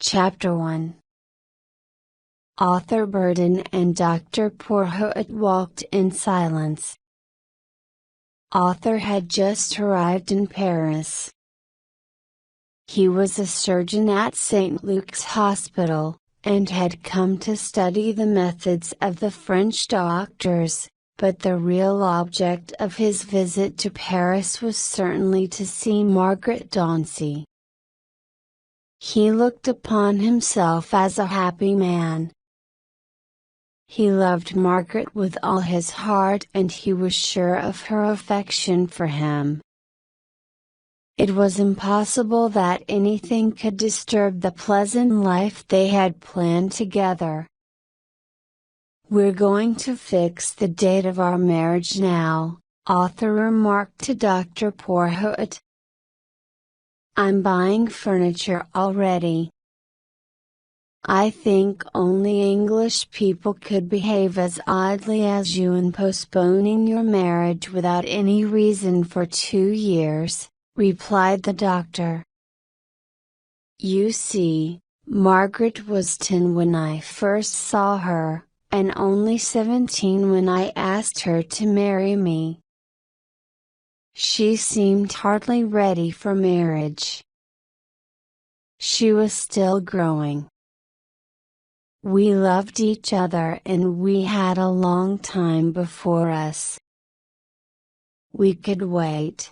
Chapter 1. Author Burden and Dr. Pourhot walked in silence. Author had just arrived in Paris. He was a surgeon at St. Luke's Hospital, and had come to study the methods of the French doctors, but the real object of his visit to Paris was certainly to see Margaret Dauncey. He looked upon himself as a happy man. He loved Margaret with all his heart and he was sure of her affection for him. It was impossible that anything could disturb the pleasant life they had planned together. "We're going to fix the date of our marriage now," Author remarked to Dr. Pourhot. "I'm buying furniture already. I think only English people could behave as oddly as you in postponing your marriage without any reason for 2 years," replied the doctor. "You see, Margaret was 10 when I first saw her, and only 17 when I asked her to marry me. She seemed hardly ready for marriage. She was still growing. We loved each other and we had a long time before us. We could wait."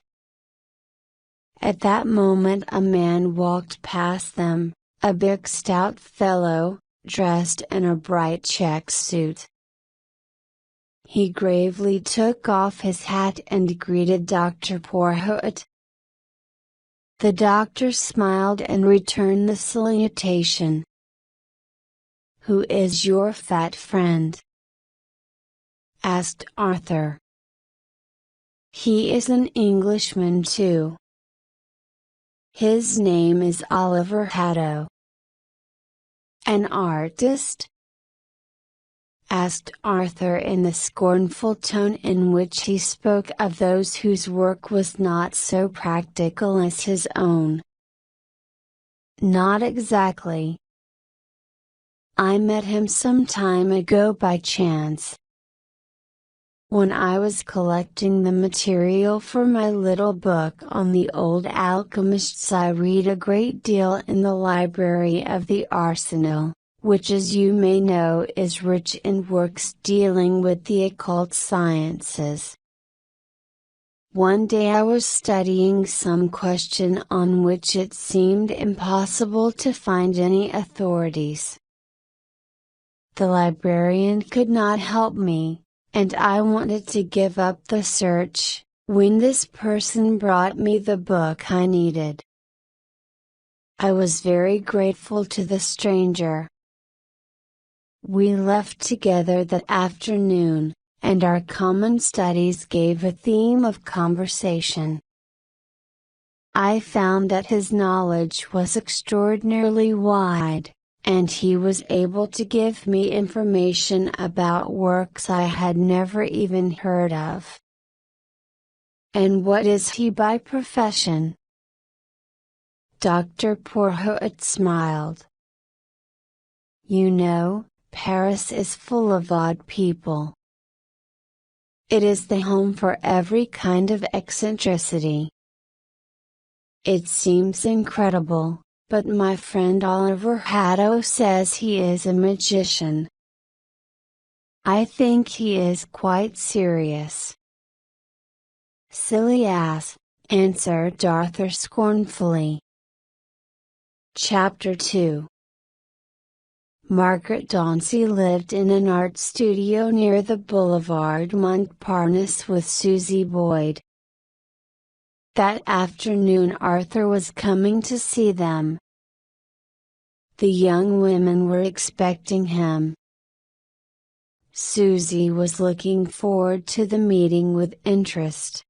At that moment a man walked past them, a big stout fellow, dressed in a bright check suit. He gravely took off his hat and greeted Dr. Pourhot. The doctor smiled and returned the salutation. "Who is your fat friend?" asked Arthur. "He is an Englishman too. His name is Oliver Haddo." "An artist?" asked Arthur in the scornful tone in which he spoke of those whose work was not so practical as his own. "Not exactly. I met him some time ago by chance. When I was collecting the material for my little book on the old alchemists, I read a great deal in the library of the Arsenal, which as you may know is rich in works dealing with the occult sciences. One day I was studying some question on which it seemed impossible to find any authorities. The librarian could not help me, and I wanted to give up the search, when this person brought me the book I needed. I was very grateful to the stranger. We left together that afternoon, and our common studies gave a theme of conversation. I found that his knowledge was extraordinarily wide, and he was able to give me information about works I had never even heard of." "And what is he by profession?" Dr. Pourhot smiled. "You know, Paris is full of odd people. It is the home for every kind of eccentricity. It seems incredible, but my friend Oliver Haddo says he is a magician. I think he is quite serious." "Silly ass," answered Arthur scornfully. Chapter 2. Margaret Dauncey lived in an art studio near the Boulevard Montparnasse with Susie Boyd. That afternoon Arthur was coming to see them. The young women were expecting him. Susie was looking forward to the meeting with interest.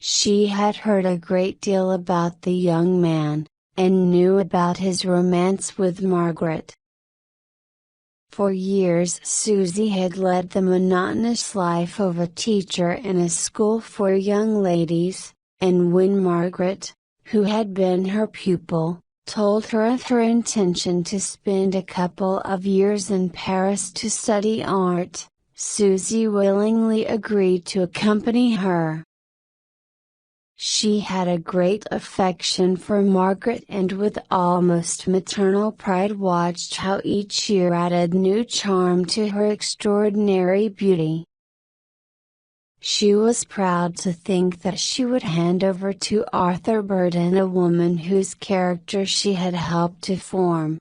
She had heard a great deal about the young man, and knew about his romance with Margaret. For years Susie had led the monotonous life of a teacher in a school for young ladies, and when Margaret, who had been her pupil, told her of her intention to spend a couple of years in Paris to study art, Susie willingly agreed to accompany her. She had a great affection for Margaret and with almost maternal pride watched how each year added new charm to her extraordinary beauty. She was proud to think that she would hand over to Arthur Burden a woman whose character she had helped to form.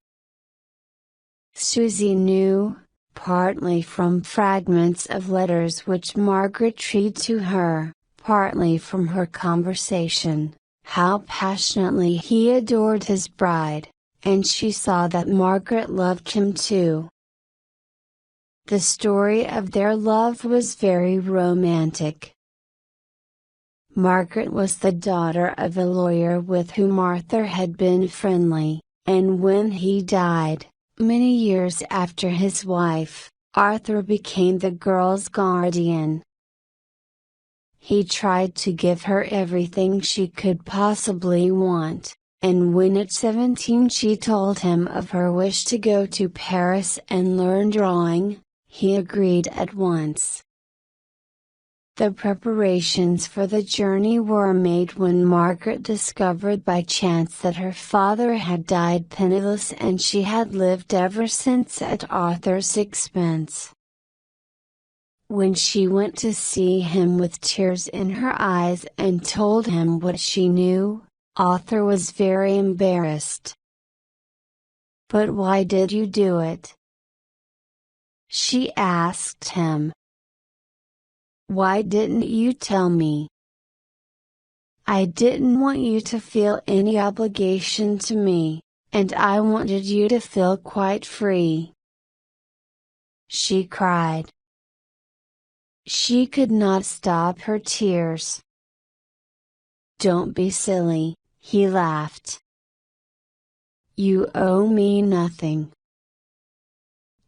Susie knew, partly from fragments of letters which Margaret read to her, partly from her conversation, how passionately he adored his bride, and she saw that Margaret loved him too. The story of their love was very romantic. Margaret was the daughter of a lawyer with whom Arthur had been friendly, and when he died, many years after his wife, Arthur became the girl's guardian. He tried to give her everything she could possibly want, and when at 17 she told him of her wish to go to Paris and learn drawing, he agreed at once. The preparations for the journey were made when Margaret discovered by chance that her father had died penniless and she had lived ever since at Arthur's expense. When she went to see him with tears in her eyes and told him what she knew, Arthur was very embarrassed. "But why did you do it?" she asked him. "Why didn't you tell me?" "I didn't want you to feel any obligation to me, and I wanted you to feel quite free," she cried. She could not stop her tears. "Don't be silly," he laughed. "You owe me nothing.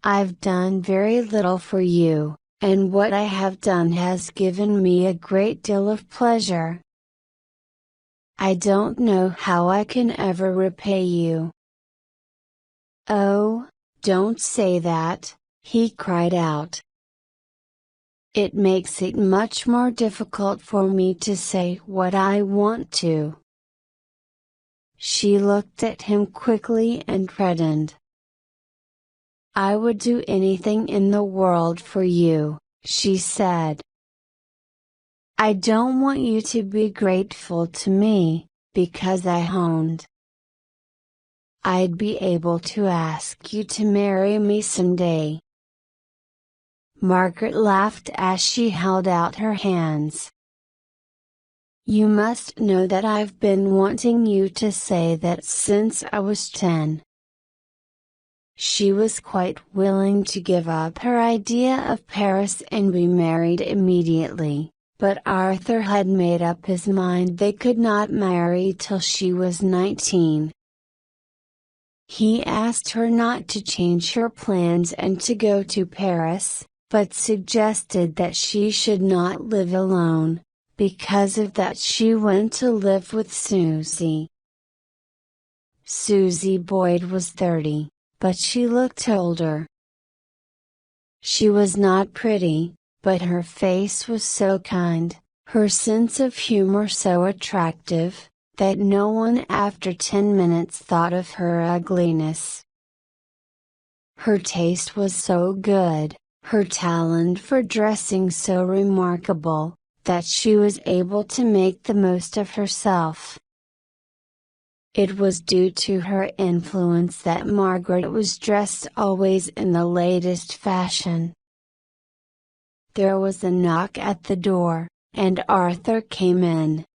I've done very little for you, and what I have done has given me a great deal of pleasure. I don't know how I can ever repay you." "Oh, don't say that," he cried out. "It makes it much more difficult for me to say what I want to." She looked at him quickly and reddened. "I would do anything in the world for you," she said. "I don't want you to be grateful to me, because I won't. I'd be able to ask you to marry me someday." Margaret laughed as she held out her hands. "You must know that I've been wanting you to say that since I was 10. She was quite willing to give up her idea of Paris and be married immediately, but Arthur had made up his mind they could not marry till she was 19. He asked her not to change her plans and to go to Paris, but suggested that she should not live alone. Because of that she went to live with Susie. Susie Boyd was 30, but she looked older. She was not pretty, but her face was so kind, her sense of humor so attractive, that no one after 10 minutes thought of her ugliness. Her taste was so good, her talent for dressing so remarkable, that she was able to make the most of herself. It was due to her influence that Margaret was dressed always in the latest fashion. There was a knock at the door, and Arthur came in.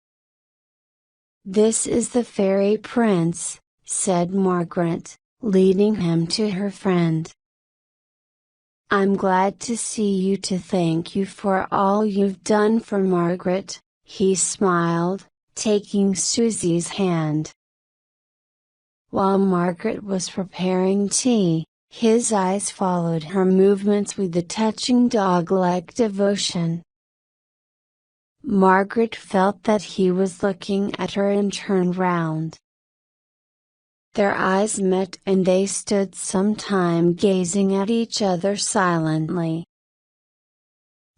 "This is the fairy prince," said Margaret, leading him to her friend. "I'm glad to see you to thank you for all you've done for Margaret," he smiled, taking Susie's hand. While Margaret was preparing tea, his eyes followed her movements with a touching dog-like devotion. Margaret felt that he was looking at her and turned round. Their eyes met and they stood some time gazing at each other silently.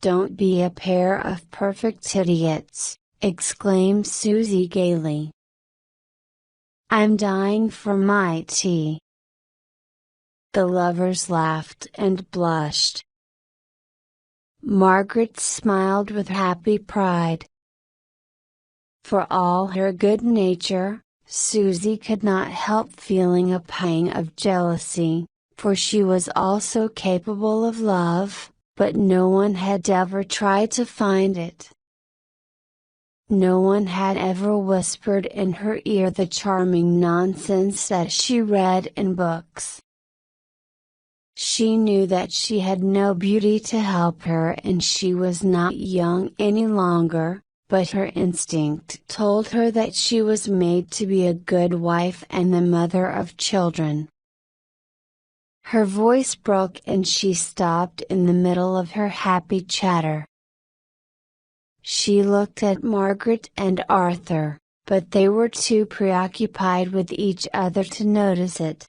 "Don't be a pair of perfect idiots," exclaimed Susie gaily. "I'm dying for my tea." The lovers laughed and blushed. Margaret smiled with happy pride. For all her good nature, Susie could not help feeling a pang of jealousy, for she was also capable of love, but no one had ever tried to find it. No one had ever whispered in her ear the charming nonsense that she read in books. She knew that she had no beauty to help her and she was not young any longer, but her instinct told her that she was made to be a good wife and the mother of children. Her voice broke and she stopped in the middle of her happy chatter. She looked at Margaret and Arthur, but they were too preoccupied with each other to notice it.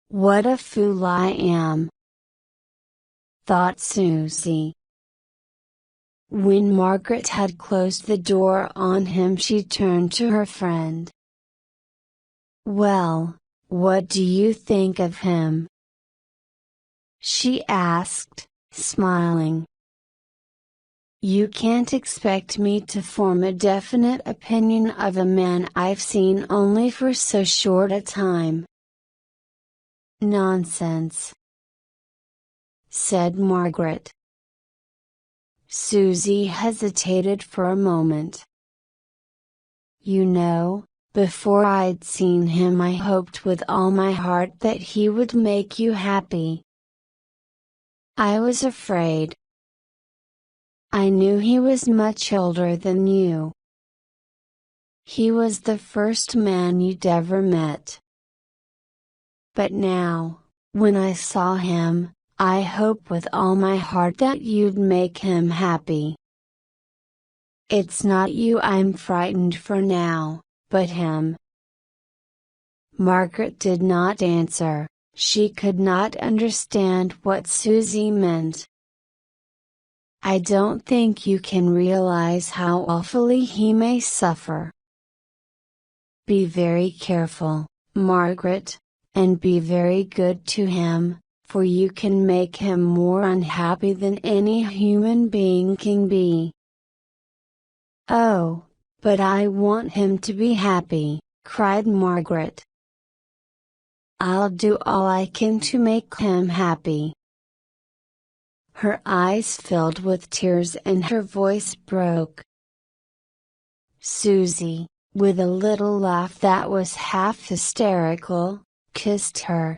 "What a fool I am!" thought Susie. When Margaret had closed the door on him, she turned to her friend. "Well, what do you think of him?" she asked, smiling. "You can't expect me to form a definite opinion of a man I've seen only for so short a time." "Nonsense," said Margaret. Susie hesitated for a moment. "You know, before I'd seen him I hoped with all my heart that he would make you happy. I was afraid. I knew he was much older than you. He was the first man you'd ever met. But now, when I saw him, I hope with all my heart that you'd make him happy. It's not you I'm frightened for now, but him." Margaret did not answer. She could not understand what Susie meant. "I don't think you can realize how awfully he may suffer. Be very careful, Margaret, and be very good to him, for you can make him more unhappy than any human being can be." "Oh, but I want him to be happy," cried Margaret. "I'll do all I can to make him happy." Her eyes filled with tears and her voice broke. Susie, with a little laugh that was half hysterical, kissed her.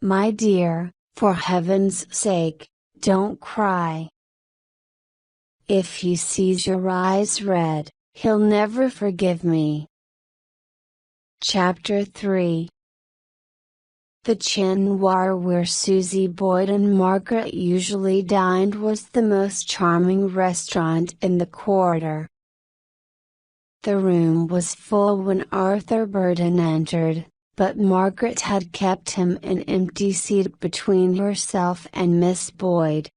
"My dear, for heaven's sake, don't cry. If he sees your eyes red, he'll never forgive me." Chapter 3. The chinoir where Susie Boyd and Margaret usually dined was the most charming restaurant in the quarter. The room was full when Arthur Burden entered, but Margaret had kept him an empty seat between herself and Miss Boyd.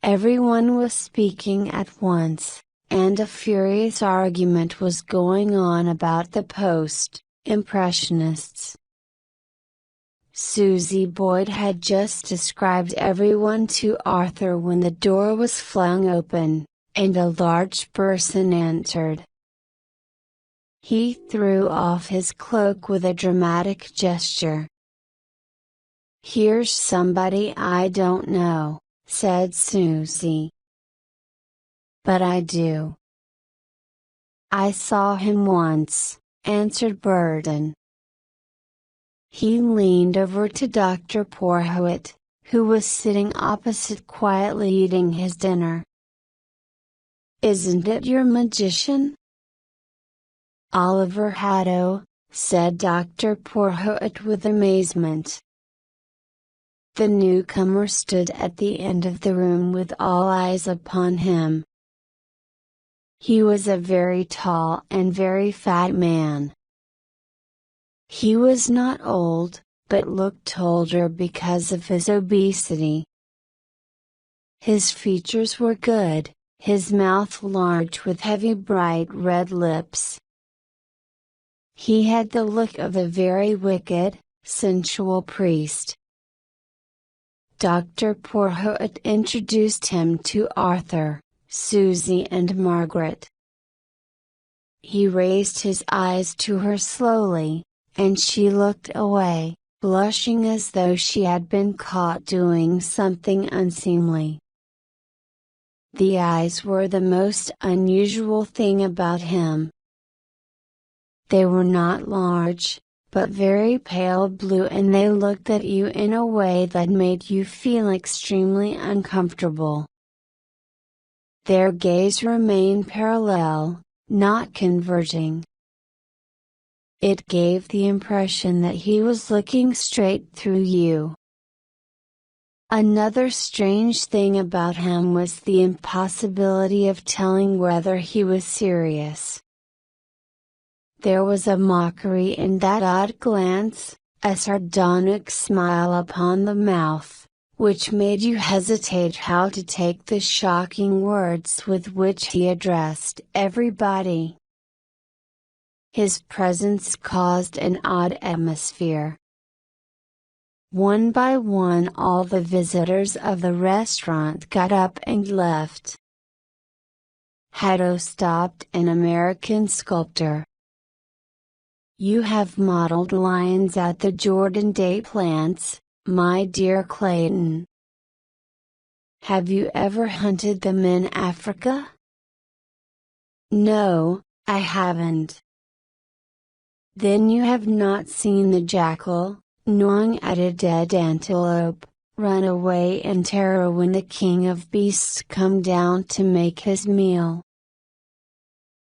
Everyone was speaking at once, and a furious argument was going on about the post-impressionists. Susie Boyd had just described everyone to Arthur when the door was flung open, and a large person entered. He threw off his cloak with a dramatic gesture. "Here's somebody I don't know," said Susie. "But I do." "I saw him once," answered Burden. He leaned over to Dr. Porhoët, who was sitting opposite quietly eating his dinner. "Isn't it your magician?" "Oliver Haddo," said Dr. Porhoët with amazement. The newcomer stood at the end of the room with all eyes upon him. He was a very tall and very fat man. He was not old, but looked older because of his obesity. His features were good, his mouth large with heavy bright red lips. He had the look of a very wicked, sensual priest. Dr. Porhoët introduced him to Arthur, Susie and Margaret. He raised his eyes to her slowly, and she looked away, blushing as though she had been caught doing something unseemly. The eyes were the most unusual thing about him. They were not large, but very pale blue, and they looked at you in a way that made you feel extremely uncomfortable. Their gaze remained parallel, not converging. It gave the impression that he was looking straight through you. Another strange thing about him was the impossibility of telling whether he was serious. There was a mockery in that odd glance, a sardonic smile upon the mouth, which made you hesitate how to take the shocking words with which he addressed everybody. His presence caused an odd atmosphere. One by one all the visitors of the restaurant got up and left. Hatto stopped an American sculptor. "You have modeled lions at the Jordan Day plants, my dear Clayton. Have you ever hunted them in Africa?" "No, I haven't." "Then you have not seen the jackal, gnawing at a dead antelope, run away in terror when the king of beasts come down to make his meal."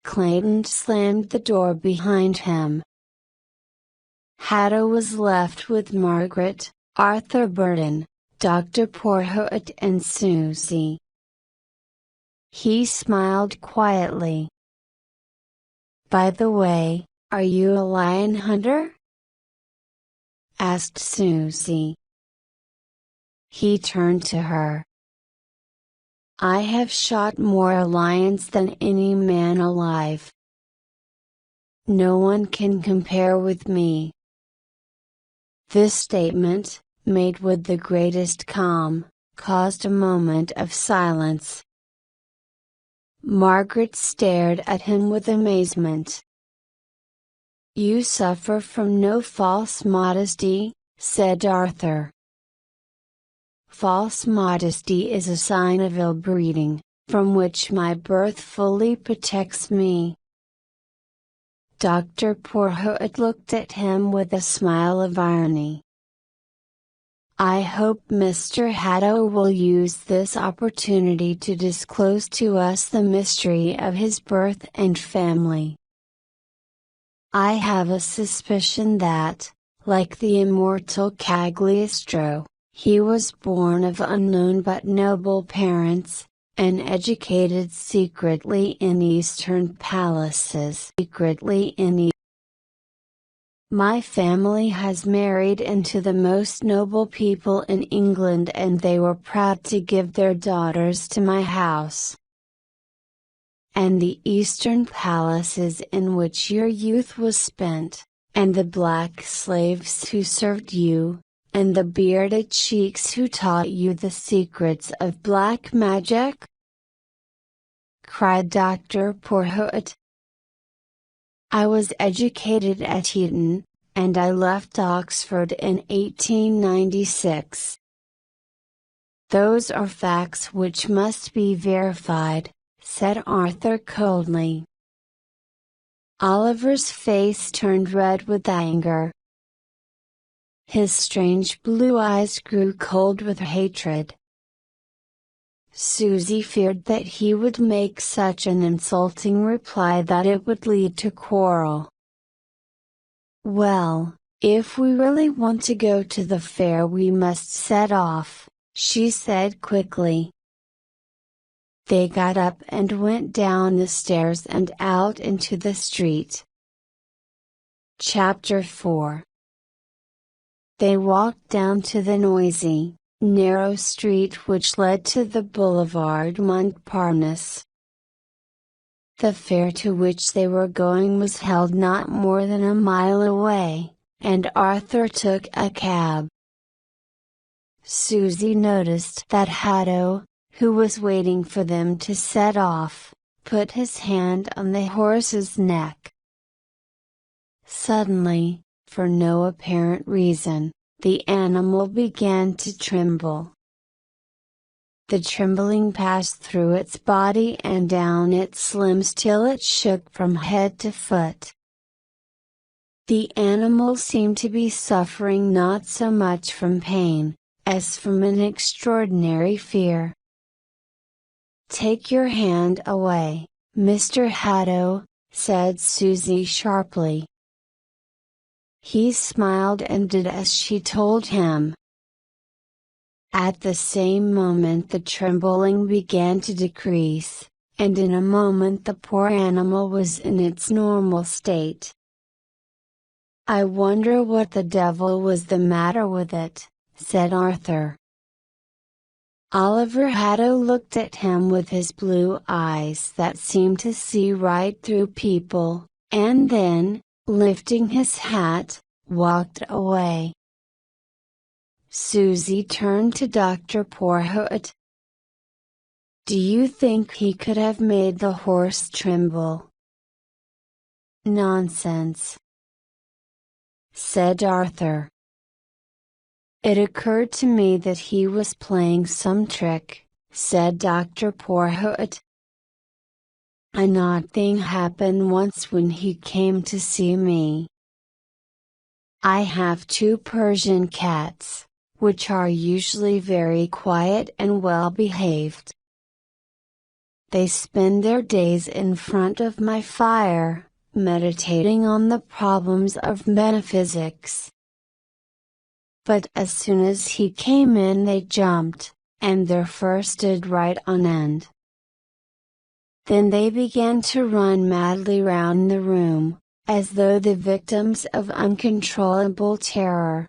Clayton slammed the door behind him. Hatto was left with Margaret, Arthur Burton, Dr. Porhoët and Susie. He smiled quietly. "By the way, are you a lion hunter?" asked Susie. He turned to her. "I have shot more lions than any man alive. No one can compare with me." This statement, made with the greatest calm, caused a moment of silence. Margaret stared at him with amazement. "You suffer from no false modesty," said Arthur. "False modesty is a sign of ill breeding, from which my birth fully protects me." Dr. Porhoët looked at him with a smile of irony. "I hope Mr. Hatto will use this opportunity to disclose to us the mystery of his birth and family. I have a suspicion that, like the immortal Cagliostro, he was born of unknown but noble parents, and educated secretly in Eastern palaces. My family has married into the most noble people in England, and they were proud to give their daughters to my house. And the Eastern palaces in which your youth was spent, and the black slaves who served you, and the bearded sheiks who taught you the secrets of black magic?" cried Dr. Porhoët. "I was educated at Eton, and I left Oxford in 1896. "Those are facts which must be verified," said Arthur coldly. Oliver's face turned red with anger. His strange blue eyes grew cold with hatred. Susie feared that he would make such an insulting reply that it would lead to quarrel. "Well, if we really want to go to the fair we must set off," she said quickly. They got up and went down the stairs and out into the street. Chapter 4. They walked down to the noisy, narrow street which led to the boulevard Montparnasse. The fair to which they were going was held not more than a mile away, and Arthur took a cab. Susie noticed that Hadow, who was waiting for them to set off, put his hand on the horse's neck. Suddenly, for no apparent reason, the animal began to tremble. The trembling passed through its body and down its limbs till it shook from head to foot. The animal seemed to be suffering not so much from pain, as from an extraordinary fear. "Take your hand away, Mr. Hadow," said Susie sharply. He smiled and did as she told him. At the same moment the trembling began to decrease, and in a moment the poor animal was in its normal state. "I wonder what the devil was the matter with it," said Arthur. Oliver Hadow looked at him with his blue eyes that seemed to see right through people, and then, lifting his hat, walked away. Susie turned to Dr. Porhoët. "Do you think he could have made the horse tremble?" "Nonsense," said Arthur. "It occurred to me that he was playing some trick," said Dr. Porhoët. "An odd thing happened once when he came to see me. I have 2 Persian cats, which are usually very quiet and well behaved. They spend their days in front of my fire, meditating on the problems of metaphysics. But as soon as he came in they jumped, and their fur stood right on end. Then they began to run madly round the room, as though the victims of uncontrollable terror.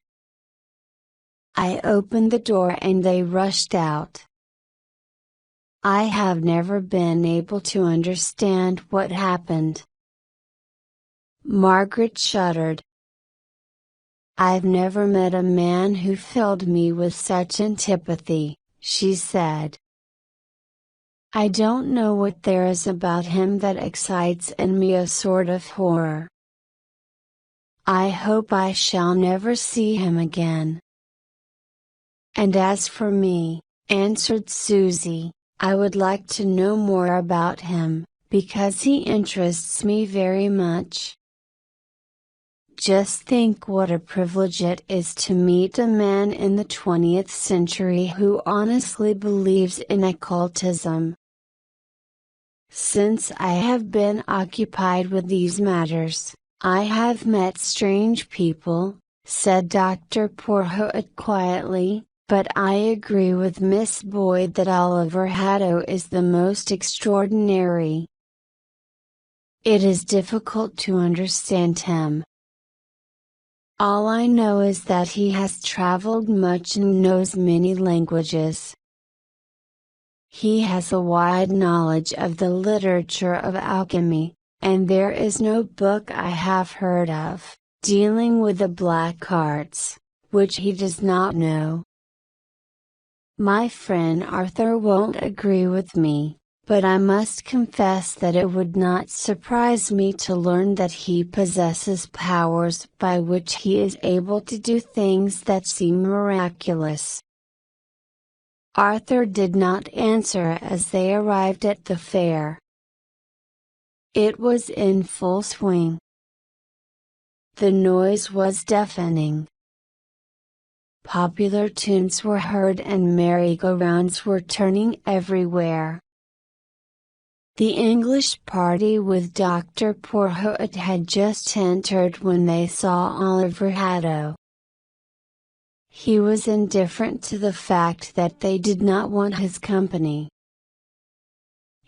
I opened the door and they rushed out. I have never been able to understand what happened." Margaret shuddered. "I've never met a man who filled me with such antipathy," she said. "I don't know what there is about him that excites in me a sort of horror. I hope I shall never see him again." "And as for me," answered Susie, "I would like to know more about him, because he interests me very much. Just think what a privilege it is to meet a man in the 20th century who honestly believes in occultism." "Since I have been occupied with these matters, I have met strange people," said Dr. Porhoët quietly, "but I agree with Miss Boyd that Oliver Hadow is the most extraordinary. It is difficult to understand him. All I know is that he has traveled much and knows many languages. He has a wide knowledge of the literature of alchemy, and there is no book I have heard of, dealing with the black arts, which he does not know. My friend Arthur won't agree with me, but I must confess that it would not surprise me to learn that he possesses powers by which he is able to do things that seem miraculous." Arthur did not answer as they arrived at the fair. It was in full swing. The noise was deafening. Popular tunes were heard and merry-go-rounds were turning everywhere. The English party with Dr. Porhoët had just entered when they saw Oliver Hadow. He was indifferent to the fact that they did not want his company.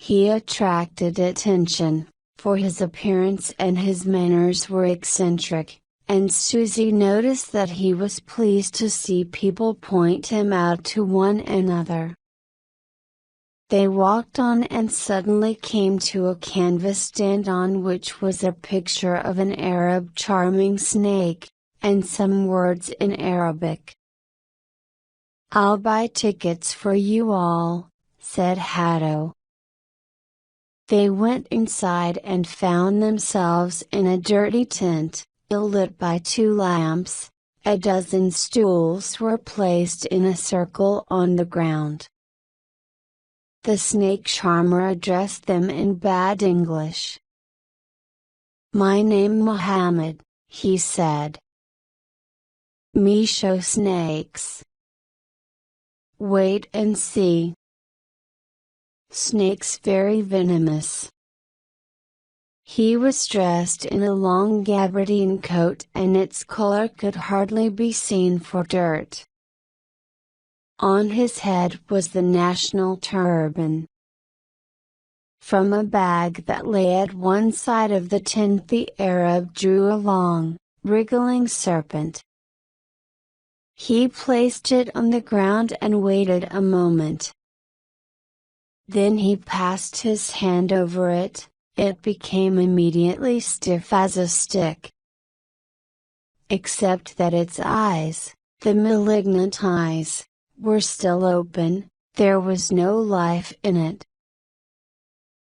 He attracted attention, for his appearance and his manners were eccentric, and Susie noticed that he was pleased to see people point him out to one another. They walked on and suddenly came to a canvas stand on which was a picture of an Arab charming snake, and some words in Arabic. "I'll buy tickets for you all," said Hatto. They went inside and found themselves in a dirty tent, ill-lit by 2 lamps. A dozen stools were placed in a circle on the ground. The snake charmer addressed them in bad English. "My name Muhammad," he said. "Me show snakes. Wait and see. Snakes very venomous." He was dressed in a long gabardine coat and its color could hardly be seen for dirt. On his head was the national turban. From a bag that lay at one side of the tent the Arab drew a long, wriggling serpent. He placed it on the ground and waited a moment. Then he passed his hand over it. It became immediately stiff as a stick. Except that its eyes, the malignant eyes, were still open, there was no life in it.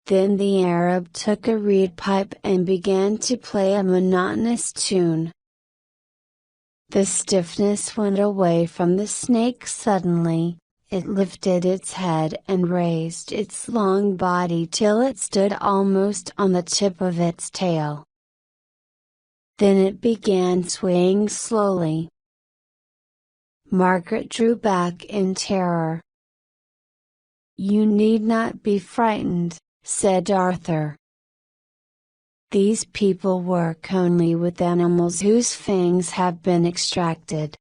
Then the Arab took a reed pipe and began to play a monotonous tune. The stiffness went away from the snake suddenly. It lifted its head and raised its long body till it stood almost on the tip of its tail. Then it began swaying slowly. Margaret drew back in terror. "You need not be frightened," said Arthur. "These people work only with animals whose fangs have been extracted."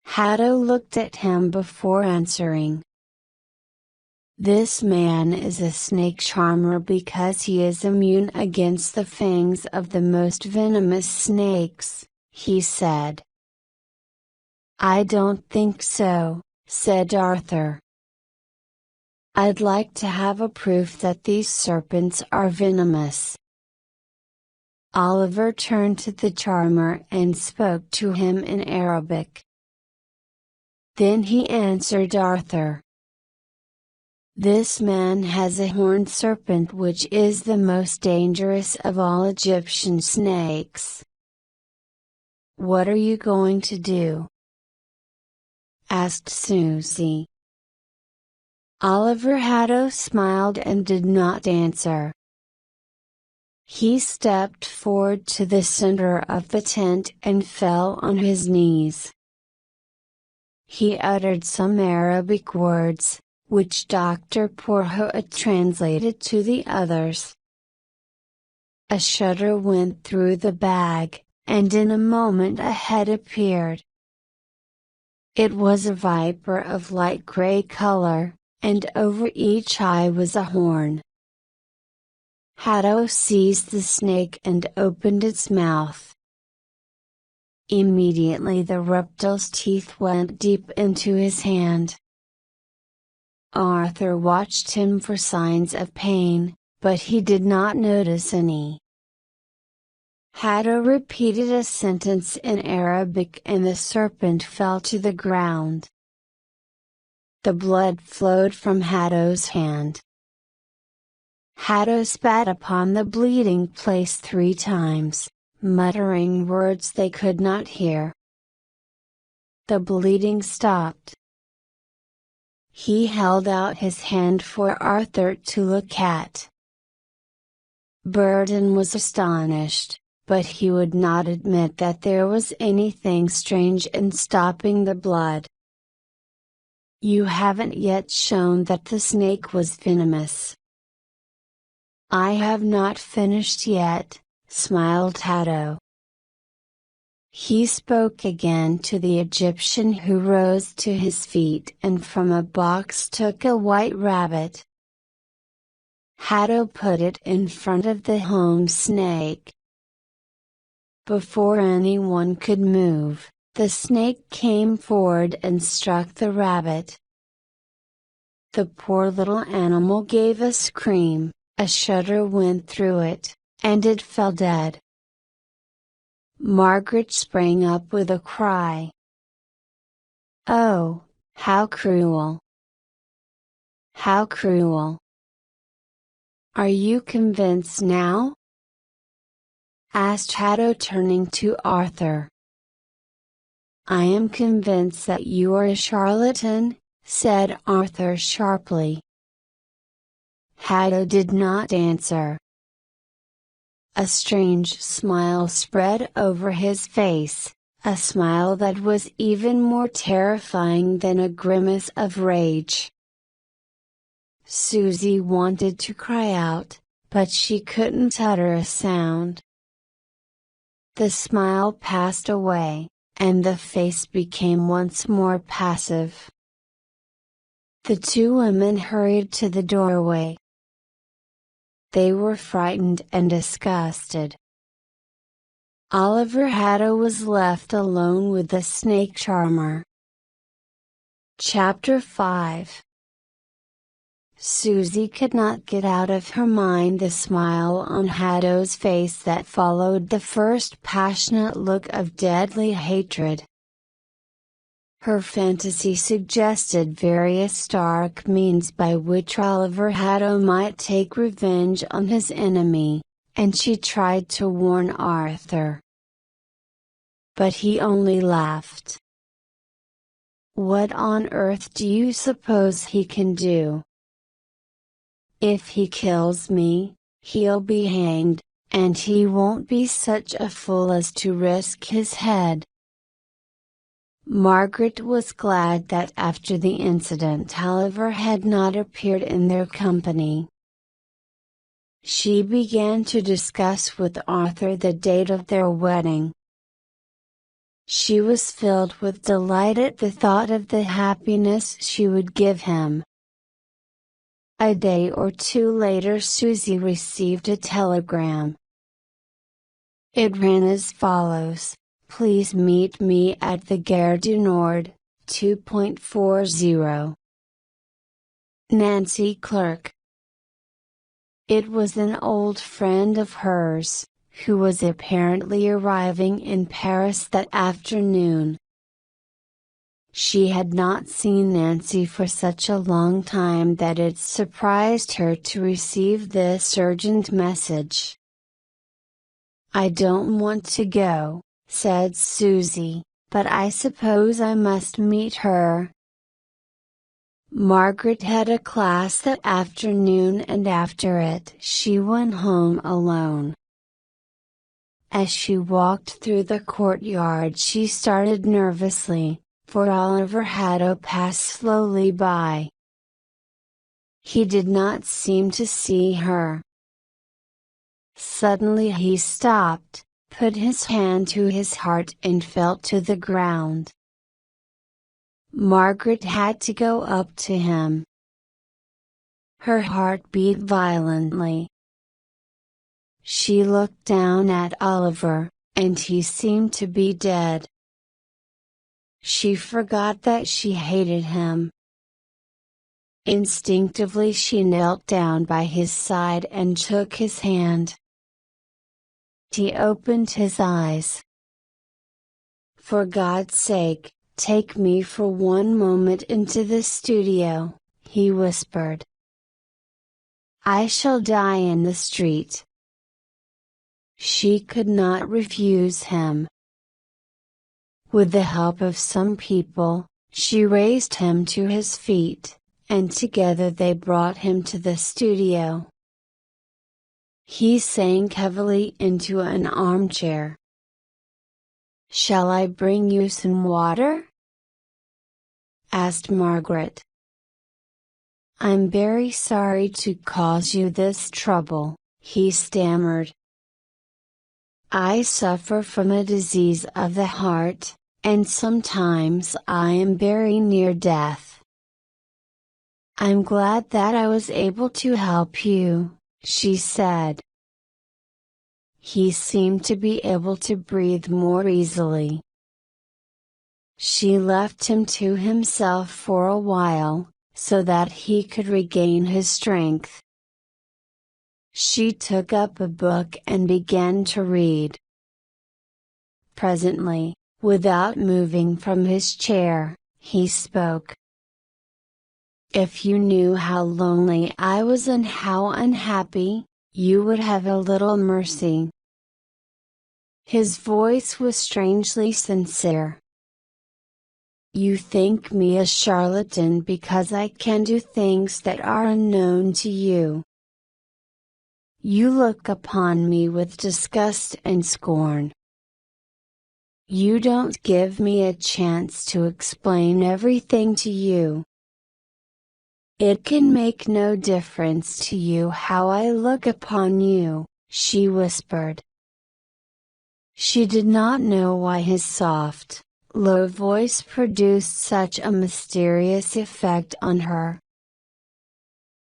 Hatto looked at him before answering. "This man is a snake charmer because he is immune against the fangs of the most venomous snakes," he said. "I don't think so," said Arthur. "I'd like to have a proof that these serpents are venomous." Oliver turned to the charmer and spoke to him in Arabic. Then he answered Arthur. "This man has a horned serpent which is the most dangerous of all Egyptian snakes." "What are you going to do?" asked Susie. Oliver Hatto smiled and did not answer. He stepped forward to the center of the tent and fell on his knees. He uttered some Arabic words, which Dr. Porhoët translated to the others. A shudder went through the bag, and in a moment a head appeared. It was a viper of light gray color, and over each eye was a horn. Hatto seized the snake and opened its mouth. Immediately the reptile's teeth went deep into his hand. Arthur watched him for signs of pain, but he did not notice any. Hatto repeated a sentence in Arabic and the serpent fell to the ground. The blood flowed from Hatto's hand. Hatto spat upon the bleeding place 3 times, muttering words they could not hear. The bleeding stopped. He held out his hand for Arthur to look at. Burden was astonished, but he would not admit that there was anything strange in stopping the blood. "You haven't yet shown that the snake was venomous." "I have not finished yet," smiled Hatto. He spoke again to the Egyptian, who rose to his feet and from a box took a white rabbit. Hatto put it in front of the home snake. Before anyone could move, the snake came forward and struck the rabbit. The poor little animal gave a scream, a shudder went through it, and it fell dead. Margaret sprang up with a cry. "Oh, how cruel! How cruel! Are you convinced now?" asked Hatto, turning to Arthur. "I am convinced that you are a charlatan," said Arthur sharply. Hatto did not answer. A strange smile spread over his face, a smile that was even more terrifying than a grimace of rage. Susie wanted to cry out, but she couldn't utter a sound. The smile passed away, and the face became once more passive. The two women hurried to the doorway. They were frightened and disgusted. Oliver Hatto was left alone with the snake charmer. Chapter 5. Susie could not get out of her mind the smile on Hatto's face that followed the first passionate look of deadly hatred. Her fantasy suggested various dark means by which Oliver Hatto might take revenge on his enemy, and she tried to warn Arthur. But he only laughed. "What on earth do you suppose he can do? If he kills me, he'll be hanged, and he won't be such a fool as to risk his head." Margaret was glad that after the incident Oliver had not appeared in their company. She began to discuss with Arthur the date of their wedding. She was filled with delight at the thought of the happiness she would give him. A day or two later Susie received a telegram. It ran as follows: "Please meet me at the Gare du Nord, 2.40. Nancy Clerk." It was an old friend of hers, who was apparently arriving in Paris that afternoon. She had not seen Nancy for such a long time that it surprised her to receive this urgent message. "I don't want to go," said Susie, "but I suppose I must meet her." Margaret had a class that afternoon, and after it she went home alone. As she walked through the courtyard she started nervously, for Oliver Hatto passed slowly by. He did not seem to see her. Suddenly he stopped, put his hand to his heart and fell to the ground. Margaret had to go up to him. Her heart beat violently. She looked down at Oliver, and he seemed to be dead. She forgot that she hated him. Instinctively she knelt down by his side and took his hand. He opened his eyes. "For God's sake, take me for one moment into the studio," he whispered. "I shall die in the street." She could not refuse him. With the help of some people, she raised him to his feet, and together they brought him to the studio. He sank heavily into an armchair. "Shall I bring you some water?" asked Margaret. "I'm very sorry to cause you this trouble," he stammered. "I suffer from a disease of the heart, and sometimes I am very near death. I'm glad that I was able to help you, she said. He seemed to be able to breathe more easily. She left him to himself for a while, so that he could regain his strength. She took up a book and began to read. Presently, without moving from his chair, he spoke. If you knew how lonely I was and how unhappy, you would have a little mercy. His voice was strangely sincere. You think me a charlatan because I can do things that are unknown to you. You look upon me with disgust and scorn. You don't give me a chance to explain everything to you. It can make no difference to you how I look upon you, she whispered. She did not know why his soft, low voice produced such a mysterious effect on her.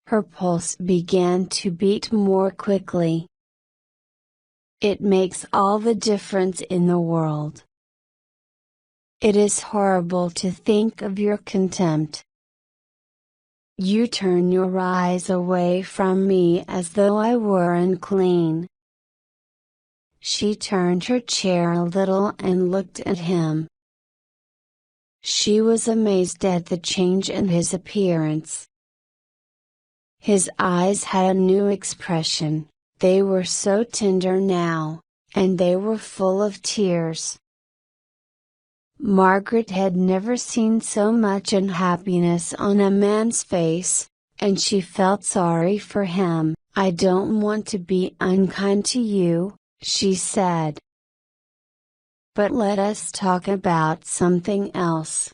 Her pulse began to beat more quickly. It makes all the difference in the world. It is horrible to think of your contempt. You turn your eyes away from me as though I were unclean. She turned her chair a little and looked at him. She was amazed at the change in his appearance. His eyes had a new expression, they were so tender now, and they were full of tears. Margaret had never seen so much unhappiness on a man's face, and she felt sorry for him. I don't want to be unkind to you, she said. But let us talk about something else.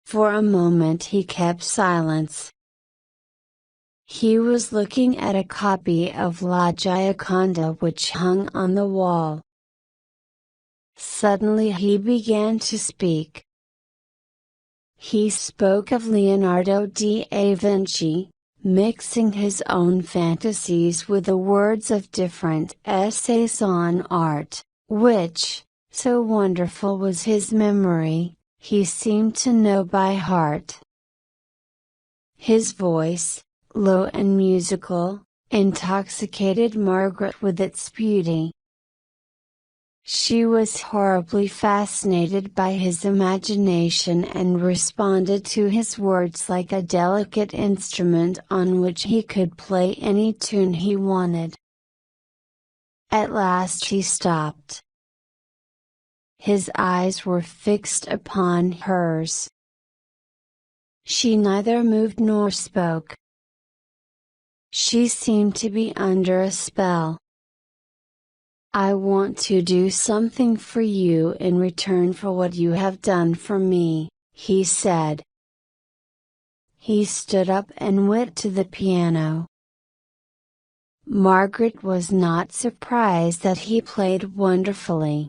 For a moment he kept silence. He was looking at a copy of La Gioconda which hung on the wall. Suddenly he began to speak. He spoke of Leonardo da Vinci, mixing his own fantasies with the words of different essays on art, which, so wonderful was his memory, he seemed to know by heart. His voice, low and musical, intoxicated Margaret with its beauty. She was horribly fascinated by his imagination and responded to his words like a delicate instrument on which he could play any tune he wanted. At last he stopped. His eyes were fixed upon hers. She neither moved nor spoke. She seemed to be under a spell. I want to do something for you in return for what you have done for me, he said. He stood up and went to the piano. Margaret was not surprised that he played wonderfully.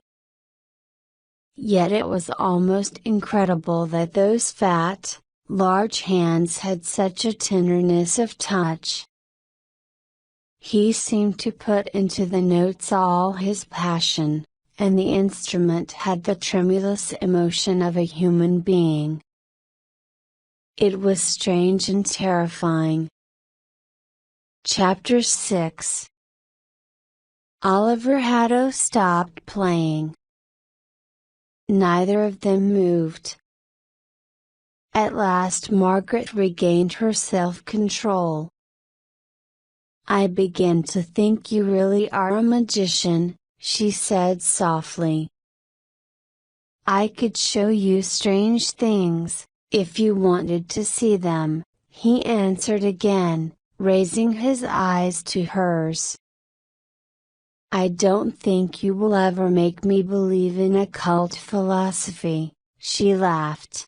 Yet it was almost incredible that those fat, large hands had such a tenderness of touch. He seemed to put into the notes all his passion, and the instrument had the tremulous emotion of a human being. It was strange and terrifying. Chapter 6. Oliver Haddo stopped playing. Neither of them moved. At last Margaret regained her self-control. I begin to think you really are a magician, she said softly. I could show you strange things, if you wanted to see them, he answered again, raising his eyes to hers. I don't think you will ever make me believe in occult philosophy, she laughed.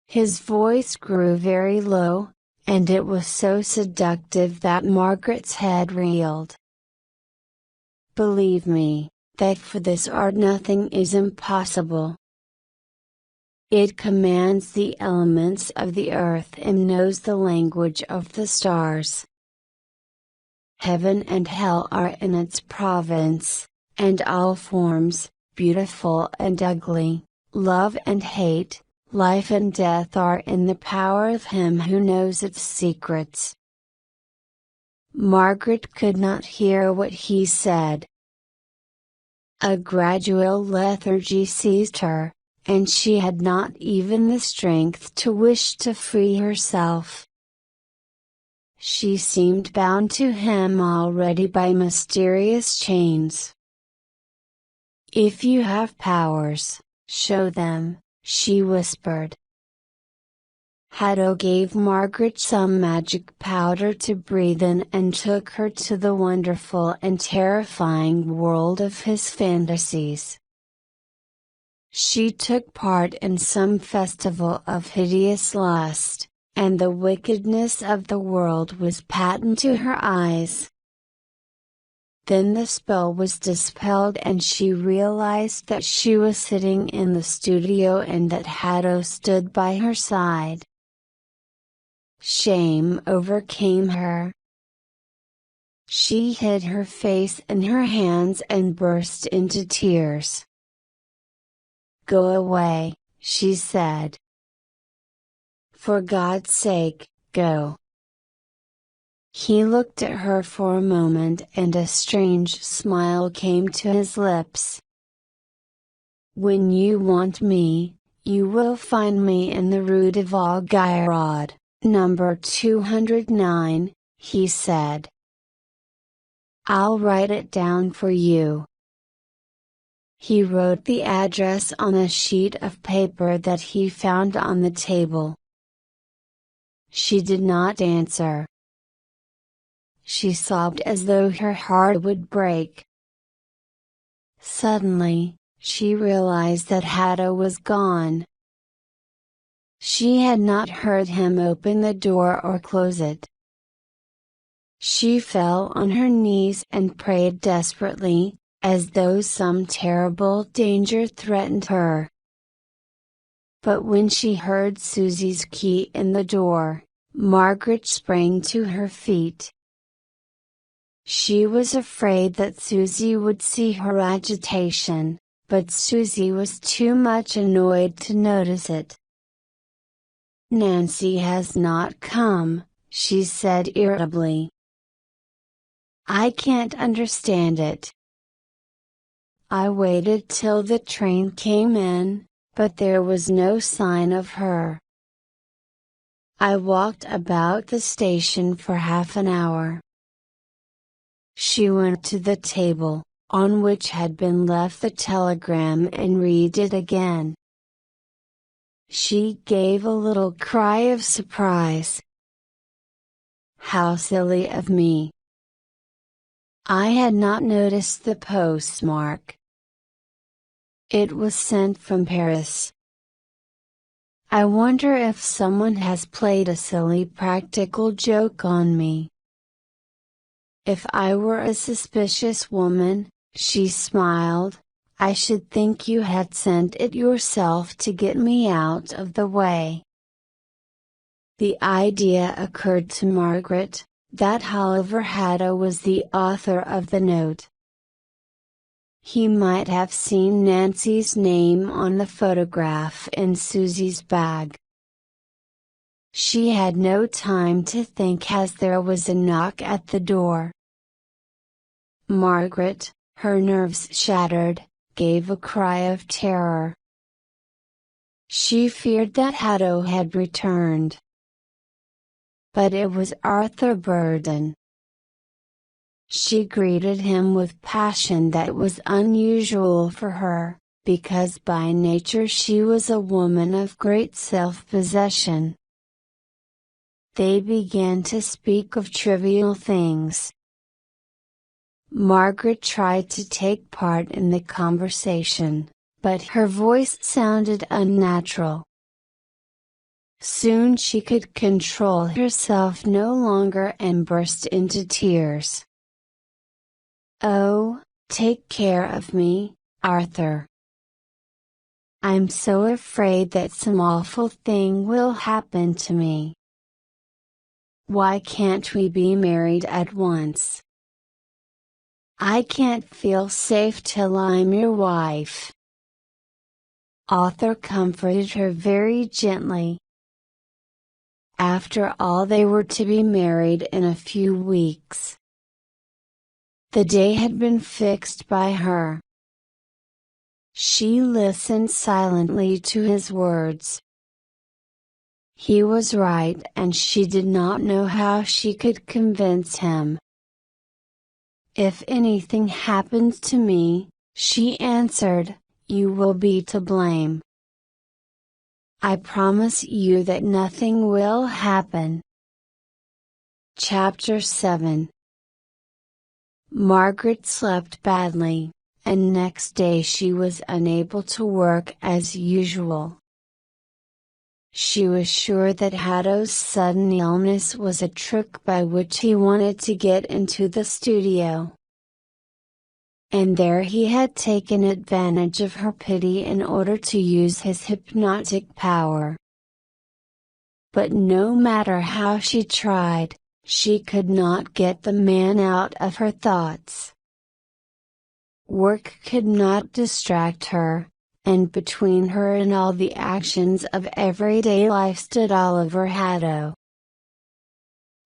His voice grew very low, and it was so seductive that Margaret's head reeled. Believe me, that for this art nothing is impossible. It commands the elements of the earth and knows the language of the stars. Heaven and hell are in its province, and all forms, beautiful and ugly, love and hate, life and death are in the power of him who knows its secrets. Margaret could not hear what he said. A gradual lethargy seized her, and she had not even the strength to wish to free herself. She seemed bound to him already by mysterious chains. "If you have powers, show them," she whispered. Hatto gave Margaret some magic powder to breathe in and took her to the wonderful and terrifying world of his fantasies. She took part in some festival of hideous lust, and the wickedness of the world was patent to her eyes. Then the spell was dispelled and she realized that she was sitting in the studio and that Hatto stood by her side. Shame overcame her. She hid her face in her hands and burst into tears. "Go away," she said. "For God's sake, go." He looked at her for a moment and a strange smile came to his lips. "When you want me, you will find me in the Rue de Vaugirard, number 209, he said. "I'll write it down for you." He wrote the address on a sheet of paper that he found on the table. She did not answer. She sobbed as though her heart would break. Suddenly, she realized that Hatto was gone. She had not heard him open the door or close it. She fell on her knees and prayed desperately, as though some terrible danger threatened her. But when she heard Susie's key in the door, Margaret sprang to her feet. She was afraid that Susie would see her agitation, but Susie was too much annoyed to notice it. "Nancy has not come," she said irritably. "I can't understand it. I waited till the train came in, but there was no sign of her. I walked about the station for half an hour." She went to the table, on which had been left the telegram and read it again. She gave a little cry of surprise. "How silly of me! I had not noticed the postmark. It was sent from Paris. I wonder if someone has played a silly practical joke on me. If I were a suspicious woman," she smiled, "I should think you had sent it yourself to get me out of the way." The idea occurred to Margaret, that Oliver Hatto was the author of the note. He might have seen Nancy's name on the photograph in Susie's bag. She had no time to think as there was a knock at the door. Margaret, her nerves shattered, gave a cry of terror. She feared that Hatto had returned. But it was Arthur Burden. She greeted him with passion that was unusual for her, because by nature she was a woman of great self-possession. They began to speak of trivial things. Margaret tried to take part in the conversation, but her voice sounded unnatural. Soon she could control herself no longer and burst into tears. "Oh, take care of me, Arthur. I'm so afraid that some awful thing will happen to me. Why can't we be married at once? I can't feel safe till I'm your wife." Arthur comforted her very gently. After all, they were to be married in a few weeks. The day had been fixed by her. She listened silently to his words. He was right, and she did not know how she could convince him. "If anything happens to me," she answered, "you will be to blame. I promise you that nothing will happen." Chapter 7. Margaret slept badly, and next day she was unable to work as usual. She was sure that Hatto's sudden illness was a trick by which he wanted to get into the studio. And there he had taken advantage of her pity in order to use his hypnotic power. But no matter how she tried, she could not get the man out of her thoughts. Work could not distract her, and between her and all the actions of everyday life stood Oliver Hatto.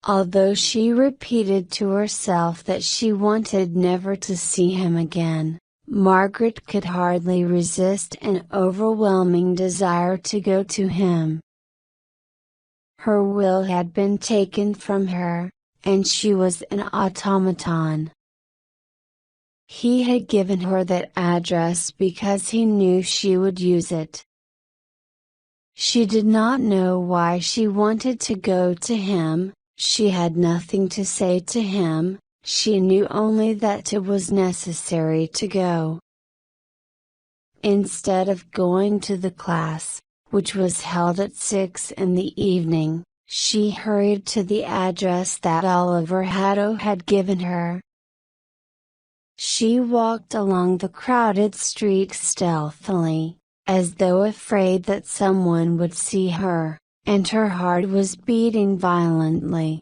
Although she repeated to herself that she wanted never to see him again, Margaret could hardly resist an overwhelming desire to go to him. Her will had been taken from her, and she was an automaton. He had given her that address because he knew she would use it. She did not know why she wanted to go to him. She had nothing to say to him, she knew only that it was necessary to go. Instead of going to the class, which was held at 6 in the evening, she hurried to the address that Oliver Hatto had given her. She walked along the crowded street stealthily, as though afraid that someone would see her, and her heart was beating violently.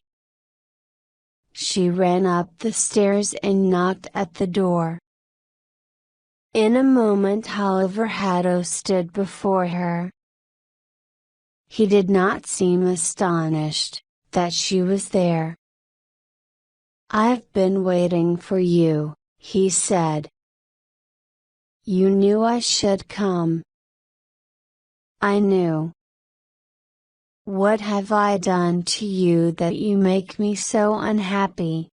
She ran up the stairs and knocked at the door. In a moment Oliver Hatto stood before her. He did not seem astonished that she was there. "I've been waiting for you," he said. "You knew I should come." "I knew." "What have I done to you that you make me so unhappy?"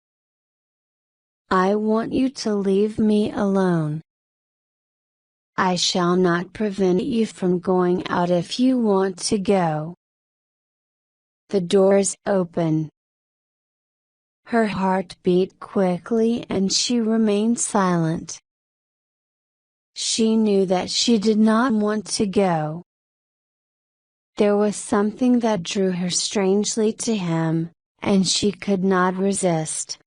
"I want you to leave me alone." "I shall not prevent you from going out if you want to go." The doors open. Her heart beat quickly and she remained silent. She knew that she did not want to go. There was something that drew her strangely to him, and she could not resist.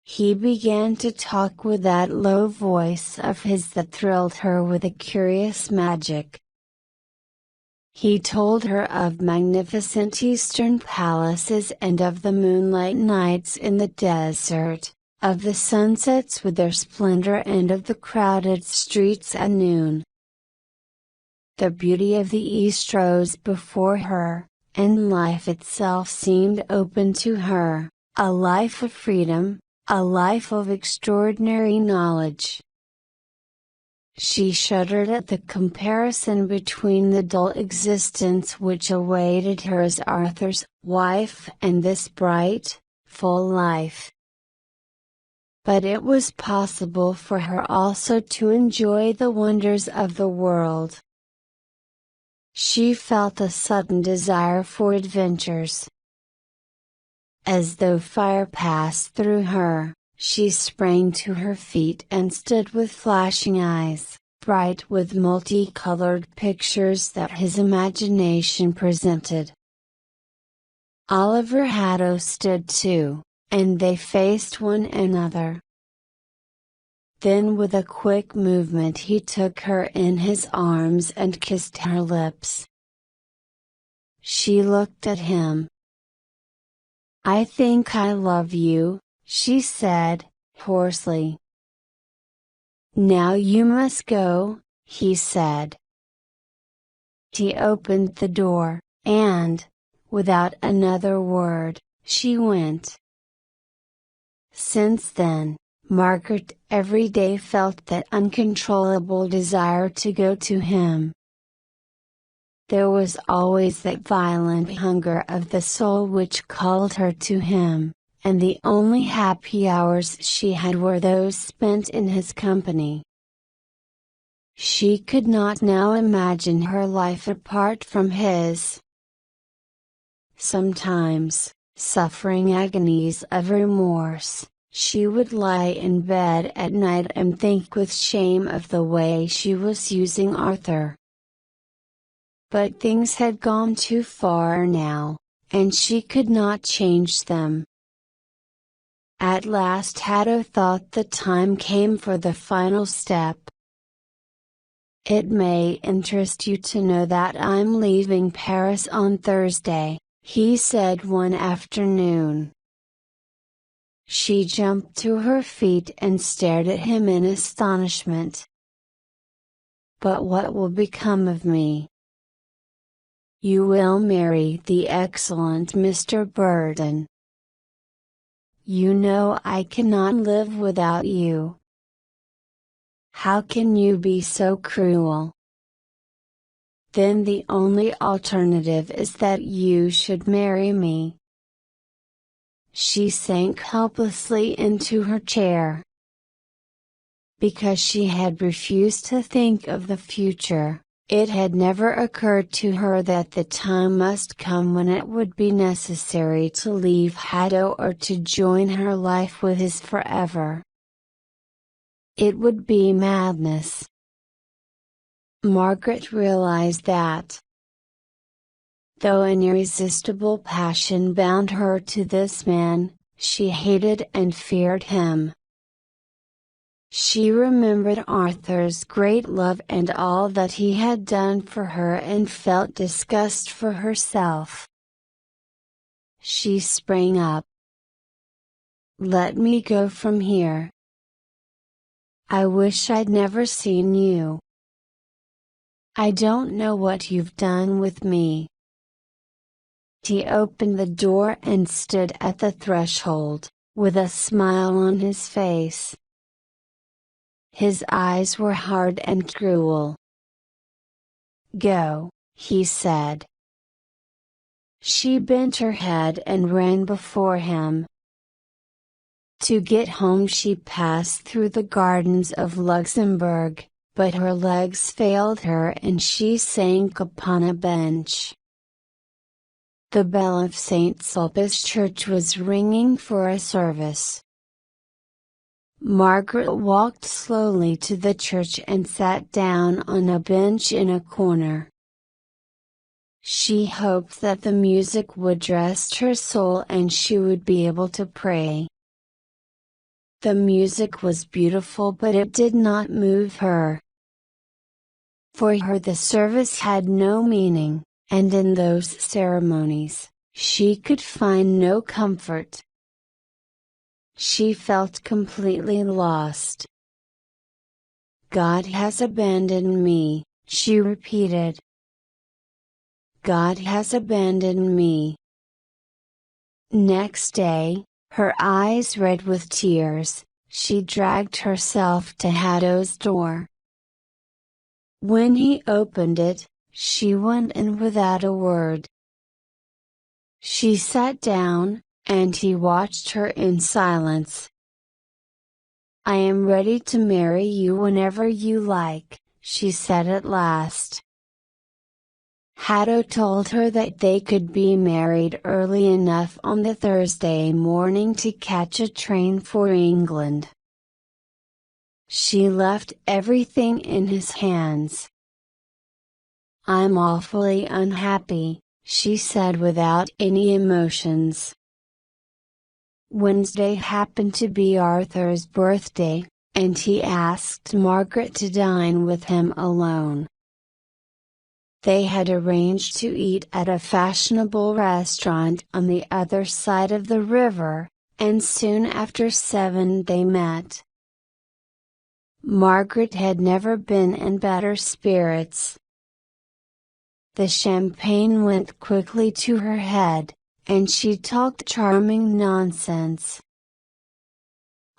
He began to talk with that low voice of his that thrilled her with a curious magic. He told her of magnificent eastern palaces and of the moonlight nights in the desert, of the sunsets with their splendor and of the crowded streets at noon. The beauty of the East rose before her, and life itself seemed open to her, a life of freedom, a life of extraordinary knowledge. She shuddered at the comparison between the dull existence which awaited her as Arthur's wife and this bright, full life. But it was possible for her also to enjoy the wonders of the world. She felt a sudden desire for adventures. As though fire passed through her, she sprang to her feet and stood with flashing eyes, bright with multicolored pictures that his imagination presented. Oliver Hatto stood too, and they faced one another. Then with a quick movement he took her in his arms and kissed her lips. She looked at him. "I think I love you," she said, hoarsely. "Now you must go," he said. He opened the door, and, without another word, she went. Since then, Margaret every day felt that uncontrollable desire to go to him. There was always that violent hunger of the soul which called her to him, and the only happy hours she had were those spent in his company. She could not now imagine her life apart from his. Sometimes, suffering agonies of remorse, she would lie in bed at night and think with shame of the way she was using Arthur. But things had gone too far now, and she could not change them. At last Hatto thought the time came for the final step. "It may interest you to know that I'm leaving Paris on Thursday," he said one afternoon. She jumped to her feet and stared at him in astonishment. "But what will become of me?" "You will marry the excellent Mr. Burton. You know I cannot live without you." "How can you be so cruel?" "Then the only alternative is that you should marry me." She sank helplessly into her chair. Because she had refused to think of the future, it had never occurred to her that the time must come when it would be necessary to leave Hatto or to join her life with his forever. It would be madness. Margaret realized that. Though an irresistible passion bound her to this man, she hated and feared him. She remembered Arthur's great love and all that he had done for her and felt disgust for herself. She sprang up. "Let me go from here. I wish I'd never seen you. I don't know what you've done with me." He opened the door and stood at the threshold, with a smile on his face. His eyes were hard and cruel. "Go," he said. She bent her head and ran before him. To get home she passed through the gardens of Luxembourg, but her legs failed her and she sank upon a bench. The bell of St. Sulpice Church was ringing for a service. Margaret walked slowly to the church and sat down on a bench in a corner. She hoped that the music would rest her soul and she would be able to pray. The music was beautiful, but it did not move her. For her the service had no meaning, and in those ceremonies, she could find no comfort. She felt completely lost. "God has abandoned me," she repeated. "God has abandoned me." Next day, her eyes red with tears, she dragged herself to Hatto's door. When he opened it, she went in without a word. She sat down, and he watched her in silence. "I am ready to marry you whenever you like," she said at last. Hatto told her that they could be married early enough on the Thursday morning to catch a train for England. She left everything in his hands. "I'm awfully unhappy," she said without any emotions. Wednesday happened to be Arthur's birthday, and he asked Margaret to dine with him alone. They had arranged to eat at a fashionable restaurant on the other side of the river, and soon after 7 they met. Margaret had never been in better spirits. The champagne went quickly to her head, and she talked charming nonsense.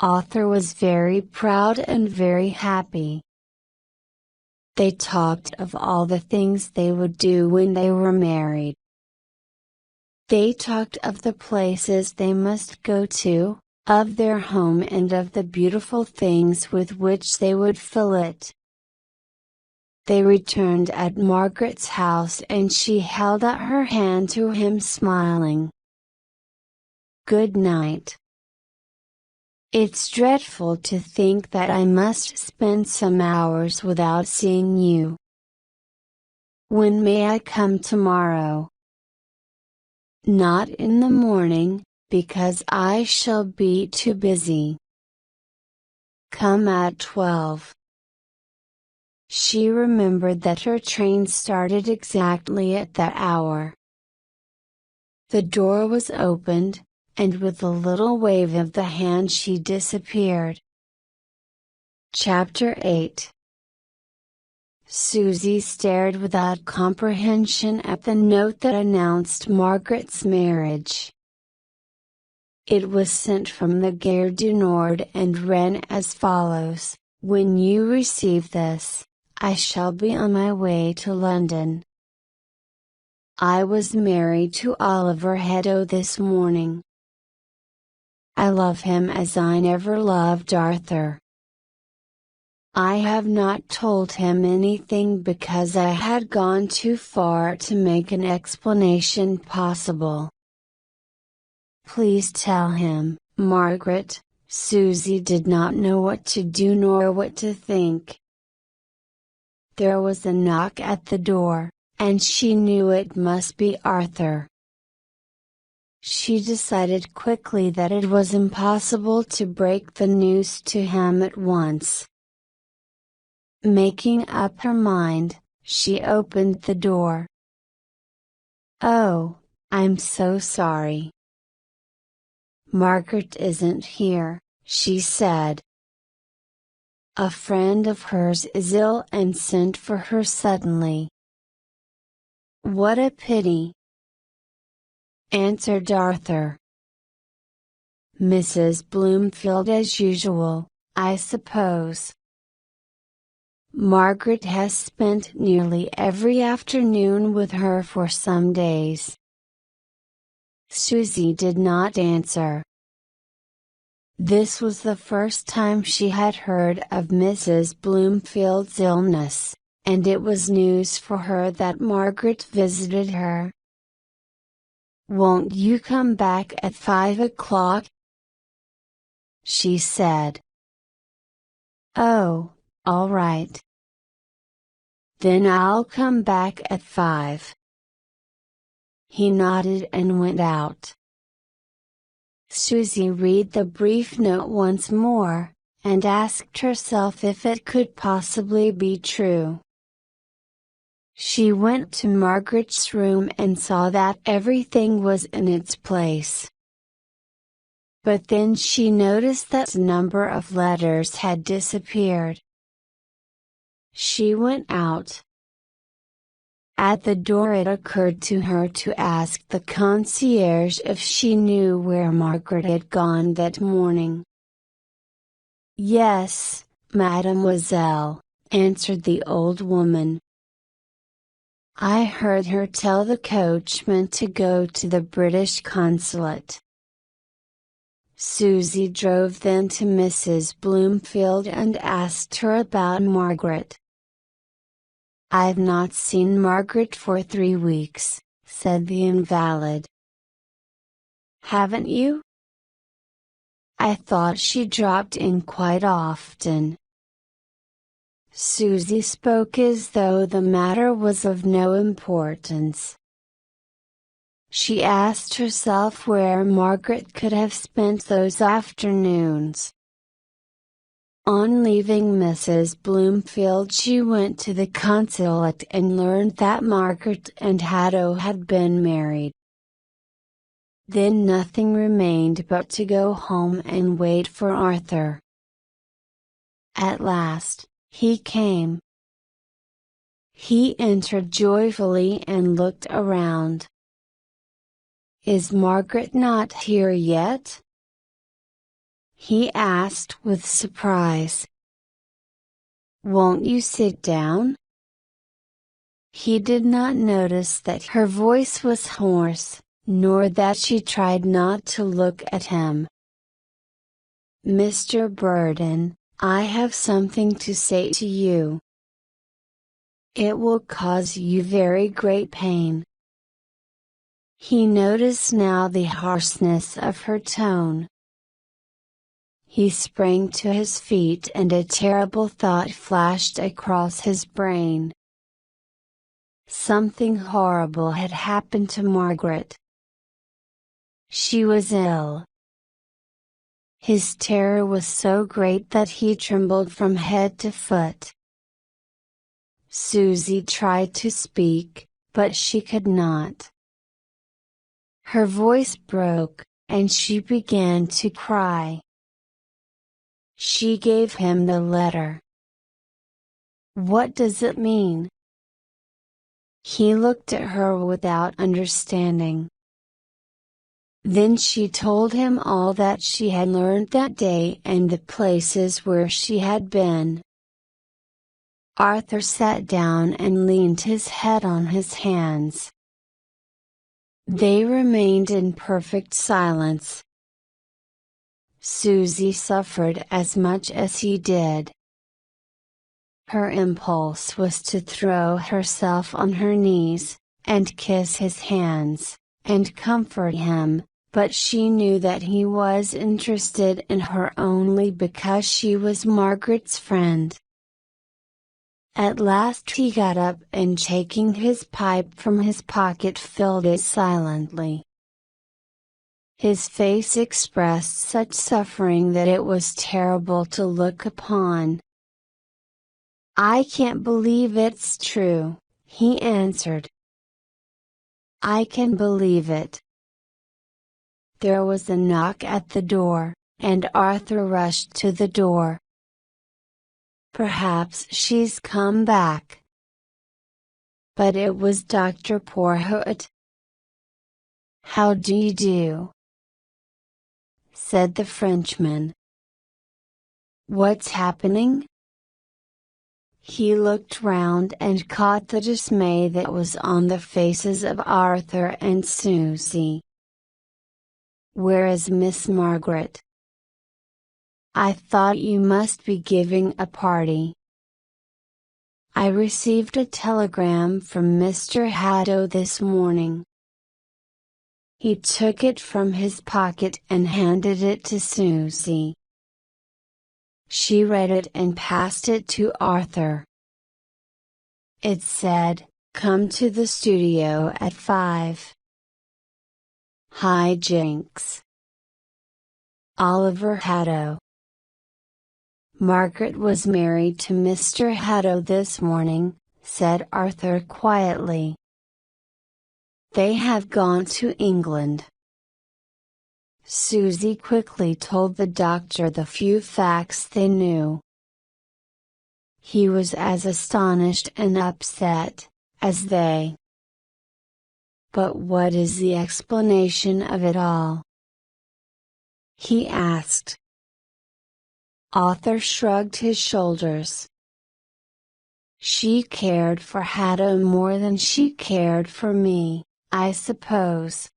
Arthur was very proud and very happy. They talked of all the things they would do when they were married. They talked of the places they must go to, of their home and of the beautiful things with which they would fill it. They returned at Margaret's house and she held out her hand to him smiling. "Good night. It's dreadful to think that I must spend some hours without seeing you. When may I come tomorrow?" "Not in the morning, because I shall be too busy. Come at 12. She remembered that her train started exactly at that hour. The door was opened, and with a little wave of the hand she disappeared. Chapter 8. Susie stared without comprehension at the note that announced Margaret's marriage. It was sent from the Gare du Nord and ran as follows: "When you receive this, I shall be on my way to London. I was married to Oliver Heddoe this morning. I love him as I never loved Arthur. I have not told him anything because I had gone too far to make an explanation possible. Please tell him, Margaret." Susie did not know what to do nor what to think. There was a knock at the door, and she knew it must be Arthur. She decided quickly that it was impossible to break the news to him at once. Making up her mind, she opened the door. "Oh, I'm so sorry. Margaret isn't here," she said. "A friend of hers is ill and sent for her suddenly." "What a pity," answered Arthur. "Mrs. Bloomfield as usual, I suppose." Margaret has spent nearly every afternoon with her for some days. Susie did not answer. This was the first time she had heard of Mrs. Bloomfield's illness, and it was news for her that Margaret visited her. "Won't you come back at 5 o'clock?" she said. "Oh, all right. Then I'll come back at 5. He nodded and went out. Susie read the brief note once more, and asked herself if it could possibly be true. She went to Margaret's room and saw that everything was in its place. But then she noticed that a number of letters had disappeared. She went out. At the door it occurred to her to ask the concierge if she knew where Margaret had gone that morning. "Yes, mademoiselle," answered the old woman. "I heard her tell the coachman to go to the British consulate." Susie drove then to Mrs. Bloomfield and asked her about Margaret. "I've not seen Margaret for 3 weeks," said the invalid. "Haven't you? I thought she dropped in quite often." Susie spoke as though the matter was of no importance. She asked herself where Margaret could have spent those afternoons. On leaving Mrs. Bloomfield, she went to the consulate and learned that Margaret and Hatto had been married. Then nothing remained but to go home and wait for Arthur. At last, he came. He entered joyfully and looked around. "Is Margaret not here yet?" he asked with surprise. "Won't you sit down?" He did not notice that her voice was hoarse, nor that she tried not to look at him. "Mr. Burden, I have something to say to you. It will cause you very great pain." He noticed now the harshness of her tone. He sprang to his feet and a terrible thought flashed across his brain. Something horrible had happened to Margaret. She was ill. His terror was so great that he trembled from head to foot. Susie tried to speak, but she could not. Her voice broke, and she began to cry. She gave him the letter. "What does it mean?" He looked at her without understanding. Then she told him all that she had learned that day and the places where she had been. Arthur sat down and leaned his head on his hands. They remained in perfect silence. Susie suffered as much as he did. Her impulse was to throw herself on her knees, and kiss his hands, and comfort him, but she knew that he was interested in her only because she was Margaret's friend. At last he got up and taking his pipe from his pocket filled it silently. His face expressed such suffering that it was terrible to look upon. "I can't believe it's true," he answered. "I can believe it." There was a knock at the door, and Arthur rushed to the door. "Perhaps she's come back." But it was Dr. Porhoët. "How do you do?" said the Frenchman. "What's happening?" He looked round and caught the dismay that was on the faces of Arthur and Susie. "Where is Miss Margaret?" "I thought you must be giving a party." "I received a telegram from Mr. Hatto this morning." He took it from his pocket and handed it to Susie. She read it and passed it to Arthur. It said, "Come to the studio at 5. Hi Jinx. Oliver Hatto." "Margaret was married to Mr. Hatto this morning," said Arthur quietly. "They have gone to England." Susie quickly told the doctor the few facts they knew. He was as astonished and upset, as they. "But what is the explanation of it all?" he asked. Arthur shrugged his shoulders. "She cared for Hatto more than she cared for me, I suppose."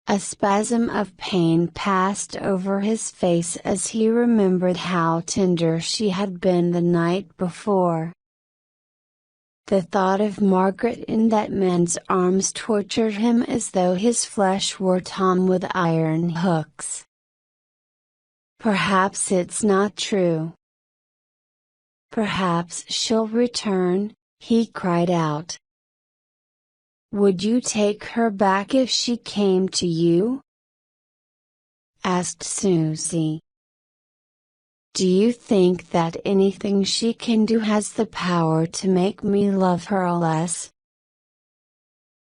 A spasm of pain passed over his face as he remembered how tender she had been the night before. The thought of Margaret in that man's arms tortured him as though his flesh were torn with iron hooks. "Perhaps it's not true. Perhaps she'll return," he cried out. "Would you take her back if she came to you?" asked Susie. Do you think that anything she can do has the power to make me love her less?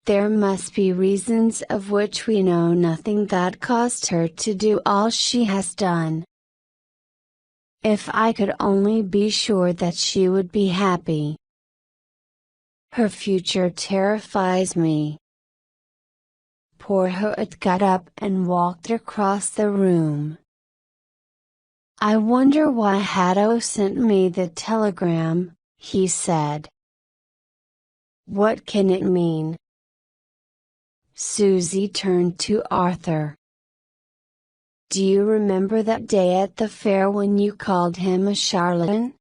There must be reasons of which we know nothing that caused her to do all she has done. If I could only be sure that she would be happy. Her future terrifies me. Poor Hoot got up and walked across the room. I wonder why Hatto sent me the telegram, he said. What can it mean? Susie turned to Arthur. Do you remember that day at the fair when you called him a charlatan?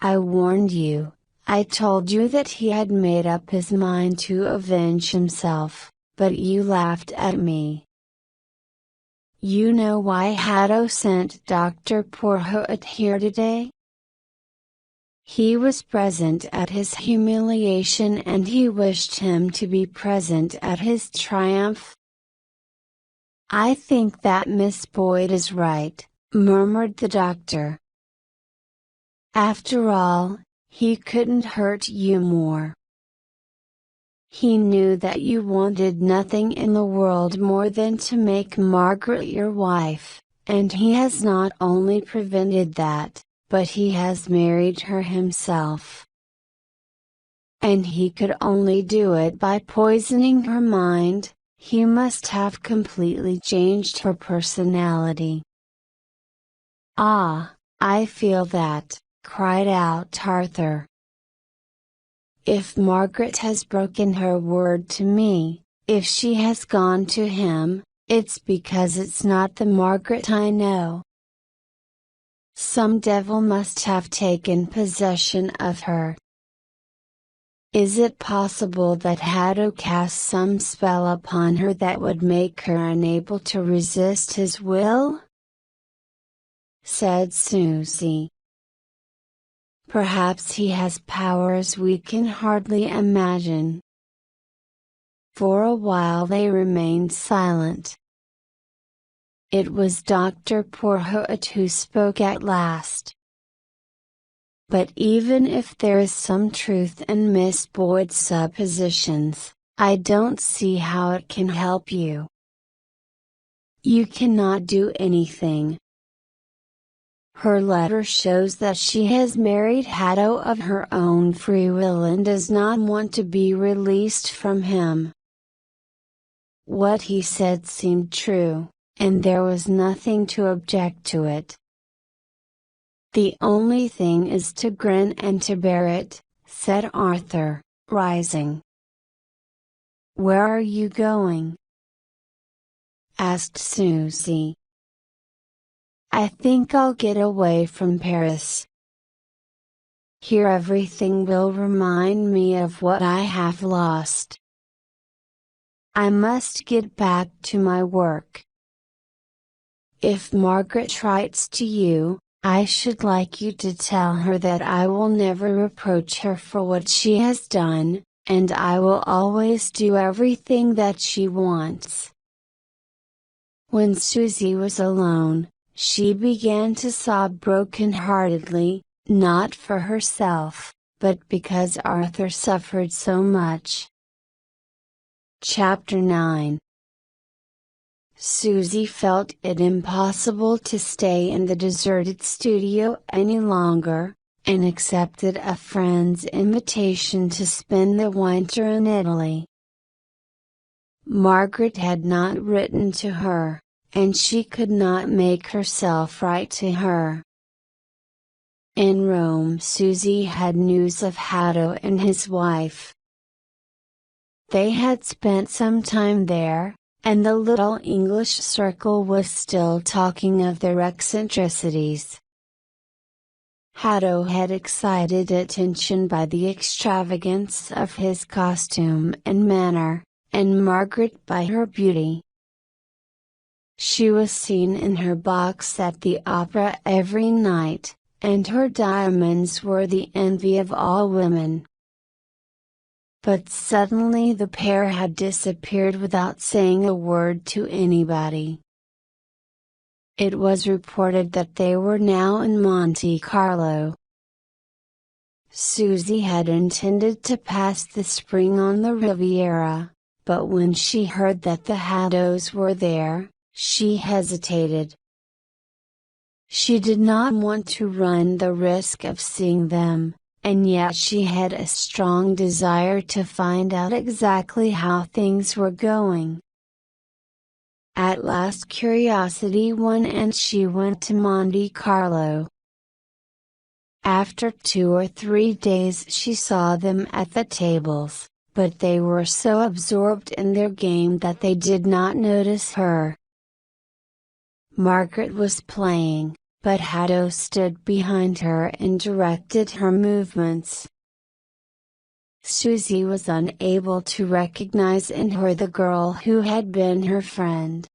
I warned you, I told you that he had made up his mind to avenge himself, but you laughed at me. You know why Hatto sent Dr. Porhoët here today? He was present at his humiliation and he wished him to be present at his triumph. I think that Miss Boyd is right, murmured the doctor. After all, he couldn't hurt you more. He knew that you wanted nothing in the world more than to make Margaret your wife, and he has not only prevented that, but he has married her himself. And he could only do it by poisoning her mind. He must have completely changed her personality. Ah, I feel that, cried out Arthur. If Margaret has broken her word to me, if she has gone to him, it's because it's not the Margaret I know. Some devil must have taken possession of her. Is it possible that Hatto cast some spell upon her that would make her unable to resist his will? Said Susie. Perhaps he has powers we can hardly imagine. For a while they remained silent. It was Dr. Porhoët who spoke at last. But even if there is some truth in Miss Boyd's suppositions, I don't see how it can help you. You cannot do anything. Her letter shows that she has married Hatto of her own free will and does not want to be released from him. What he said seemed true, and there was nothing to object to it. The only thing is to grin and to bear it, said Arthur, rising. Where are you going? Asked Susie. I think I'll get away from Paris. Here everything will remind me of what I have lost. I must get back to my work. If Margaret writes to you, I should like you to tell her that I will never reproach her for what she has done, and I will always do everything that she wants. When Susie was alone, she began to sob broken-heartedly, not for herself, but because Arthur suffered so much. Chapter 9. Susie felt it impossible to stay in the deserted studio any longer, and accepted a friend's invitation to spend the winter in Italy. Margaret had not written to her, and she could not make herself write to her. In Rome Susie had news of Hatto and his wife. They had spent some time there, and the little English circle was still talking of their eccentricities. Hatto had excited attention by the extravagance of his costume and manner, and Margaret by her beauty. She was seen in her box at the opera every night, and her diamonds were the envy of all women. But suddenly the pair had disappeared without saying a word to anybody. It was reported that they were now in Monte Carlo. Susie had intended to pass the spring on the Riviera, but when she heard that the Haddos were there, she hesitated. She did not want to run the risk of seeing them, and yet she had a strong desire to find out exactly how things were going. At last curiosity won and she went to Monte Carlo. After 2 or 3 days she saw them at the tables, but they were so absorbed in their game that they did not notice her. Margaret was playing, but Haddo stood behind her and directed her movements. Susie was unable to recognize in her the girl who had been her friend.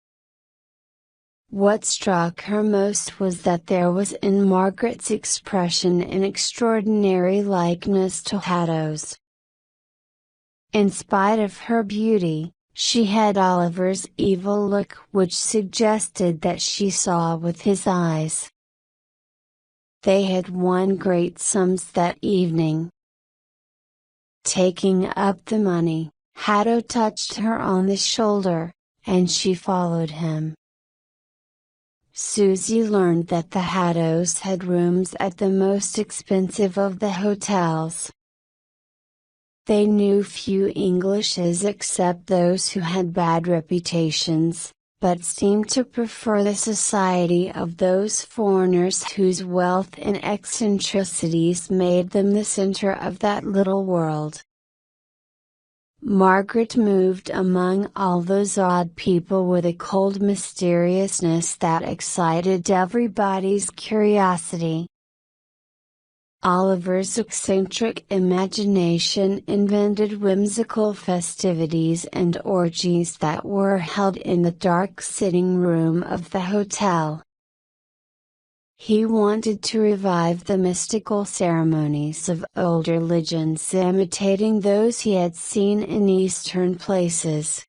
What struck her most was that there was in Margaret's expression an extraordinary likeness to Haddo's. In spite of her beauty, she had Oliver's evil look which suggested that she saw with his eyes. They had won great sums that evening. Taking up the money, Haddo touched her on the shoulder, and she followed him. Susie learned that the Haddos had rooms at the most expensive of the hotels. They knew few Englishes except those who had bad reputations, but seemed to prefer the society of those foreigners whose wealth and eccentricities made them the center of that little world. Margaret moved among all those odd people with a cold mysteriousness that excited everybody's curiosity. Oliver's eccentric imagination invented whimsical festivities and orgies that were held in the dark sitting room of the hotel. He wanted to revive the mystical ceremonies of older religions, imitating those he had seen in Eastern places.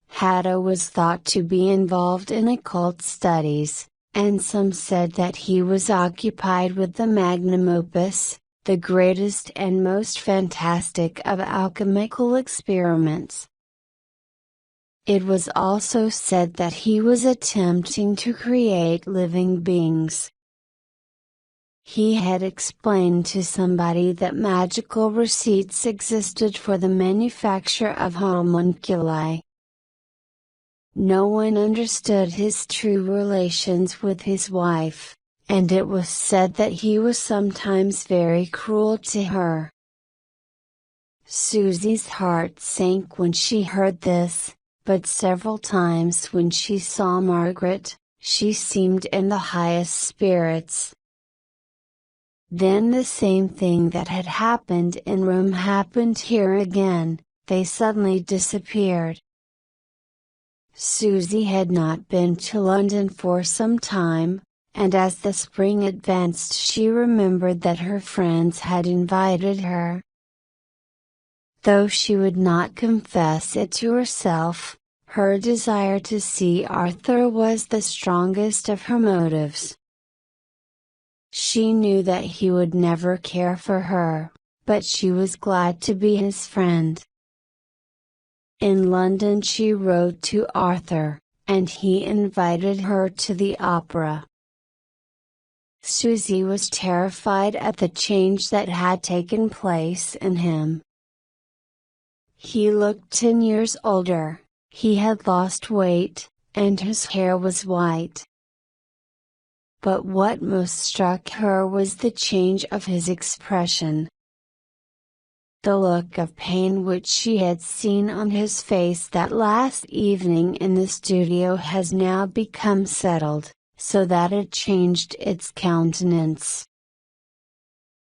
Haddo was thought to be involved in occult studies, and some said that he was occupied with the magnum opus, the greatest and most fantastic of alchemical experiments. It was also said that he was attempting to create living beings. He had explained to somebody that magical receipts existed for the manufacture of homunculi. No one understood his true relations with his wife, and it was said that he was sometimes very cruel to her. Susie's heart sank when she heard this, but several times when she saw Margaret, she seemed in the highest spirits. Then the same thing that had happened in Rome happened here again, they suddenly disappeared. Susie had not been to London for some time, and as the spring advanced she remembered that her friends had invited her. Though she would not confess it to herself, her desire to see Arthur was the strongest of her motives. She knew that he would never care for her, but she was glad to be his friend. In London she wrote to Arthur, and he invited her to the opera. Susie was terrified at the change that had taken place in him. He looked 10 years older, he had lost weight, and his hair was white. But what most struck her was the change of his expression. The look of pain which she had seen on his face that last evening in the studio has now become settled, so that it changed its countenance.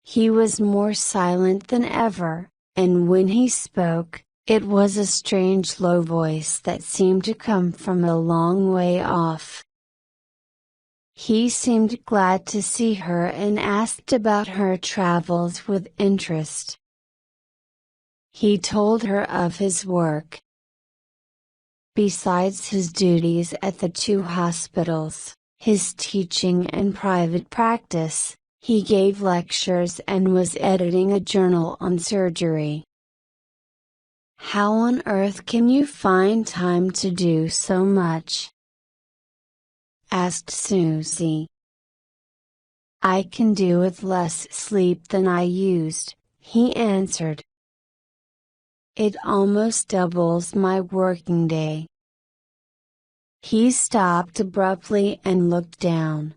He was more silent than ever, and when he spoke, it was a strange low voice that seemed to come from a long way off. He seemed glad to see her and asked about her travels with interest. He told her of his work. Besides his duties at the two hospitals, his teaching and private practice, he gave lectures and was editing a journal on surgery. How on earth can you find time to do so much? Asked Susie. I can do with less sleep than I used, he answered. It almost doubles my working day. He stopped abruptly and looked down.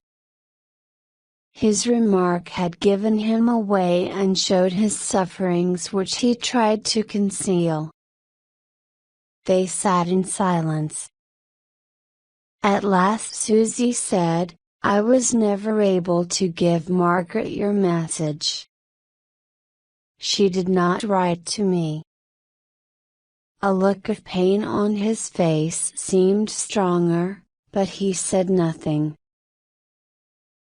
His remark had given him away and showed his sufferings which he tried to conceal. They sat in silence. At last Susie said, I was never able to give Margaret your message. She did not write to me. A look of pain on his face seemed stronger, but he said nothing.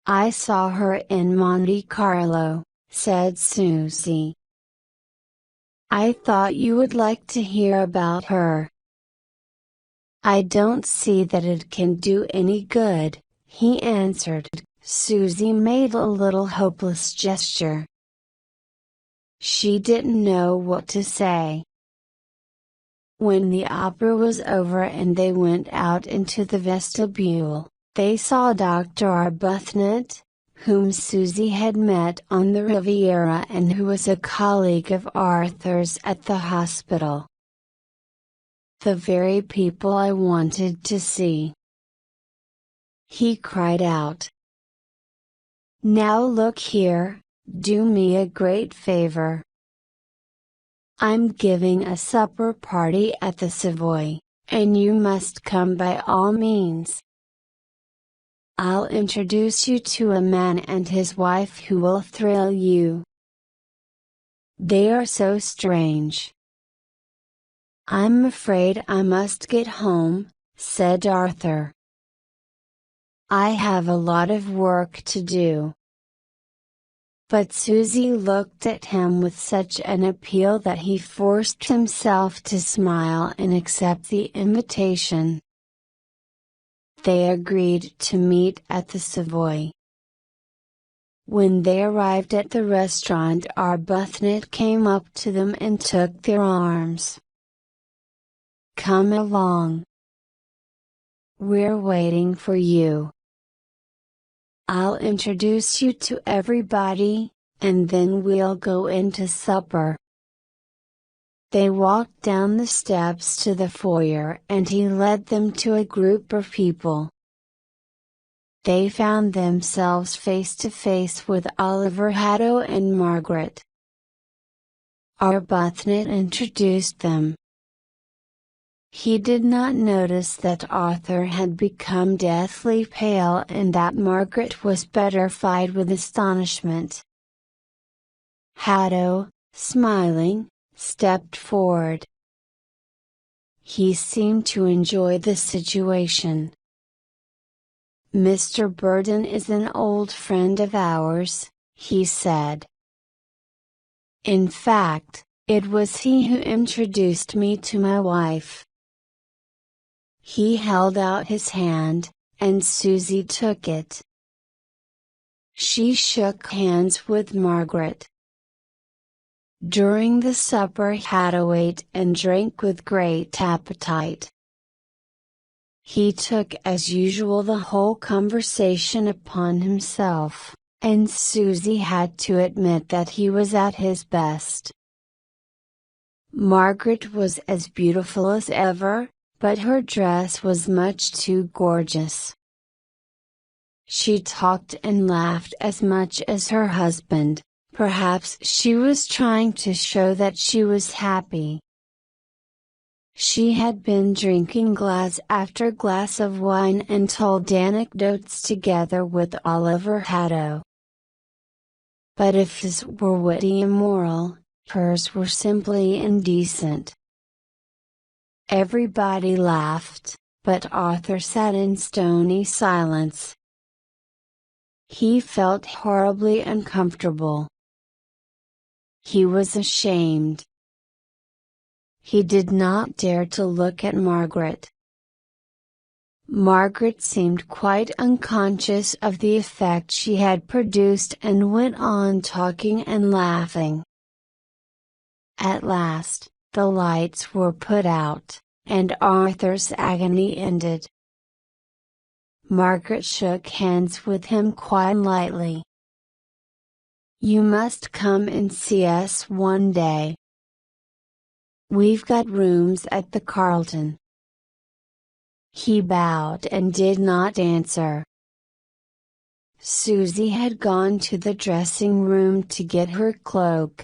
I saw her in Monte Carlo, said Susie. I thought you would like to hear about her. I don't see that it can do any good, he answered. Susie made a little hopeless gesture. She didn't know what to say. When the opera was over and they went out into the vestibule, they saw Dr. Arbuthnot, whom Susie had met on the Riviera and who was a colleague of Arthur's at the hospital. The very people I wanted to see. He cried out. Now look here, do me a great favor. I'm giving a supper party at the Savoy, and you must come by all means. I'll introduce you to a man and his wife who will thrill you. They are so strange. I'm afraid I must get home, said Arthur. I have a lot of work to do. But Susie looked at him with such an appeal that he forced himself to smile and accept the invitation. They agreed to meet at the Savoy. When they arrived at the restaurant, Arbuthnot came up to them and took their arms. Come along. We're waiting for you. I'll introduce you to everybody, and then we'll go into supper. They walked down the steps to the foyer and he led them to a group of people. They found themselves face to face with Oliver Haddo and Margaret. Arbuthnot introduced them. He did not notice that Arthur had become deathly pale and that Margaret was petrified with astonishment. Haddo, smiling, stepped forward. He seemed to enjoy the situation. Mr. Burden is an old friend of ours, he said. In fact, it was he who introduced me to my wife. He held out his hand, and Susie took it. She shook hands with Margaret. During the supper Haddo ate and drank with great appetite. He took as usual the whole conversation upon himself, and Susie had to admit that he was at his best. Margaret was as beautiful as ever, but her dress was much too gorgeous. She talked and laughed as much as her husband, perhaps she was trying to show that she was happy. She had been drinking glass after glass of wine and told anecdotes together with Oliver Haddo. But if his were witty and moral, hers were simply indecent. Everybody laughed, but Arthur sat in stony silence. He felt horribly uncomfortable. He was ashamed. He did not dare to look at Margaret, Margaret seemed quite unconscious of the effect she had produced and went on talking and laughing. At last, the lights were put out, and Arthur's agony ended. Margaret shook hands with him quite lightly. "You must come and see us one day. We've got rooms at the Carlton." He bowed and did not answer. Susie had gone to the dressing room to get her cloak.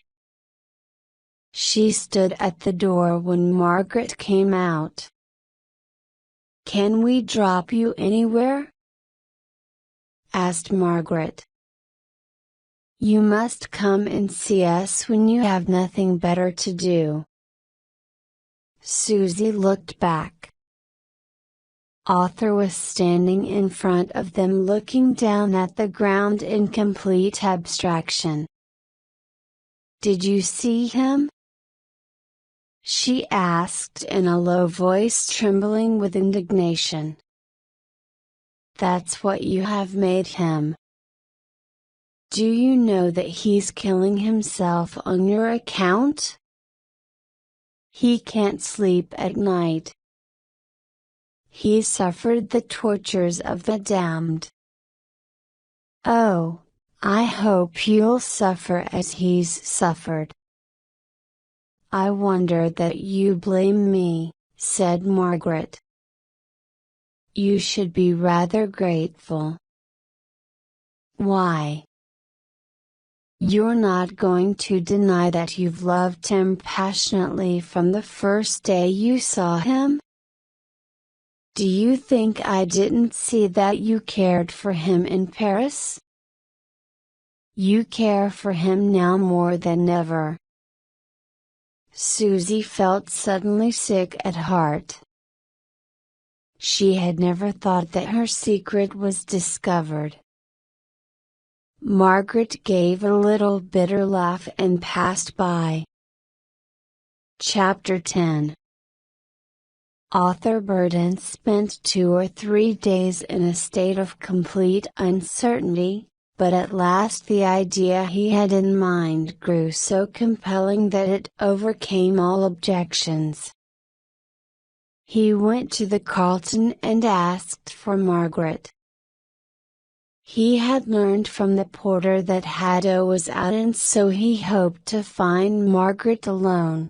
She stood at the door when Margaret came out. "Can we drop you anywhere?" asked Margaret. "You must come and see us when you have nothing better to do." Susie looked back. Arthur was standing in front of them looking down at the ground in complete abstraction. "Did you see him?" she asked in a low voice trembling with indignation. "That's what you have made him. Do you know that he's killing himself on your account? He can't sleep at night. He suffered the tortures of the damned. Oh, I hope you'll suffer as he's suffered." "I wonder that you blame me," said Margaret. "You should be rather grateful." "Why?" "You're not going to deny that you've loved him passionately from the first day you saw him? Do you think I didn't see that you cared for him in Paris? You care for him now more than ever." Susie felt suddenly sick at heart. She had never thought that her secret was discovered. Margaret gave a little bitter laugh and passed by. Chapter 10. Arthur Burden spent 2 or 3 days in a state of complete uncertainty, but at last the idea he had in mind grew so compelling that it overcame all objections. He went to the Carlton and asked for Margaret. He had learned from the porter that Haddo was out and so he hoped to find Margaret alone.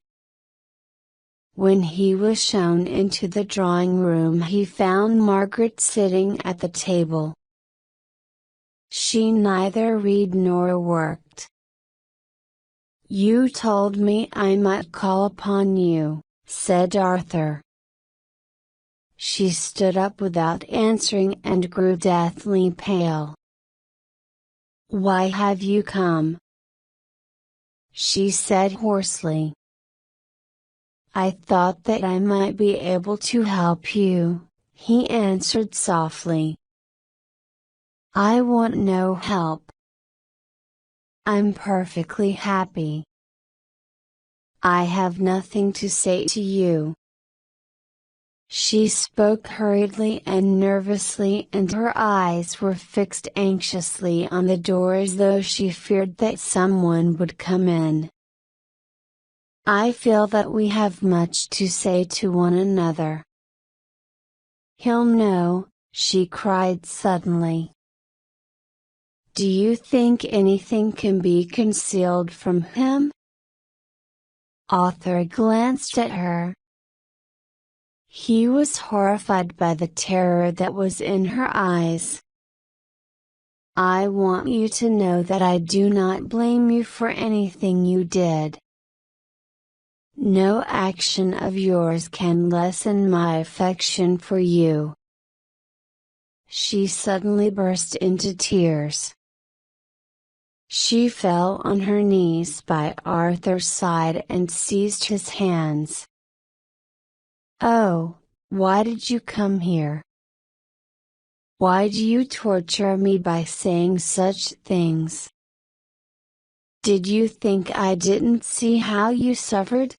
When he was shown into the drawing room he found Margaret sitting at the table. She neither read nor worked. "You told me I might call upon you," said Arthur. She stood up without answering and grew deathly pale. "Why have you come?" she said hoarsely. "I thought that I might be able to help you," he answered softly. "I want no help. I'm perfectly happy. I have nothing to say to you." She spoke hurriedly and nervously and her eyes were fixed anxiously on the door as though she feared that someone would come in. "I feel that we have much to say to one another." "He'll know," she cried suddenly. "Do you think anything can be concealed from him?" Arthur glanced at her. He was horrified by the terror that was in her eyes. "I want you to know that I do not blame you for anything you did. No action of yours can lessen my affection for you." She suddenly burst into tears. She fell on her knees by Arthur's side and seized his hands. "Oh, why did you come here? Why do you torture me by saying such things? Did you think I didn't see how you suffered?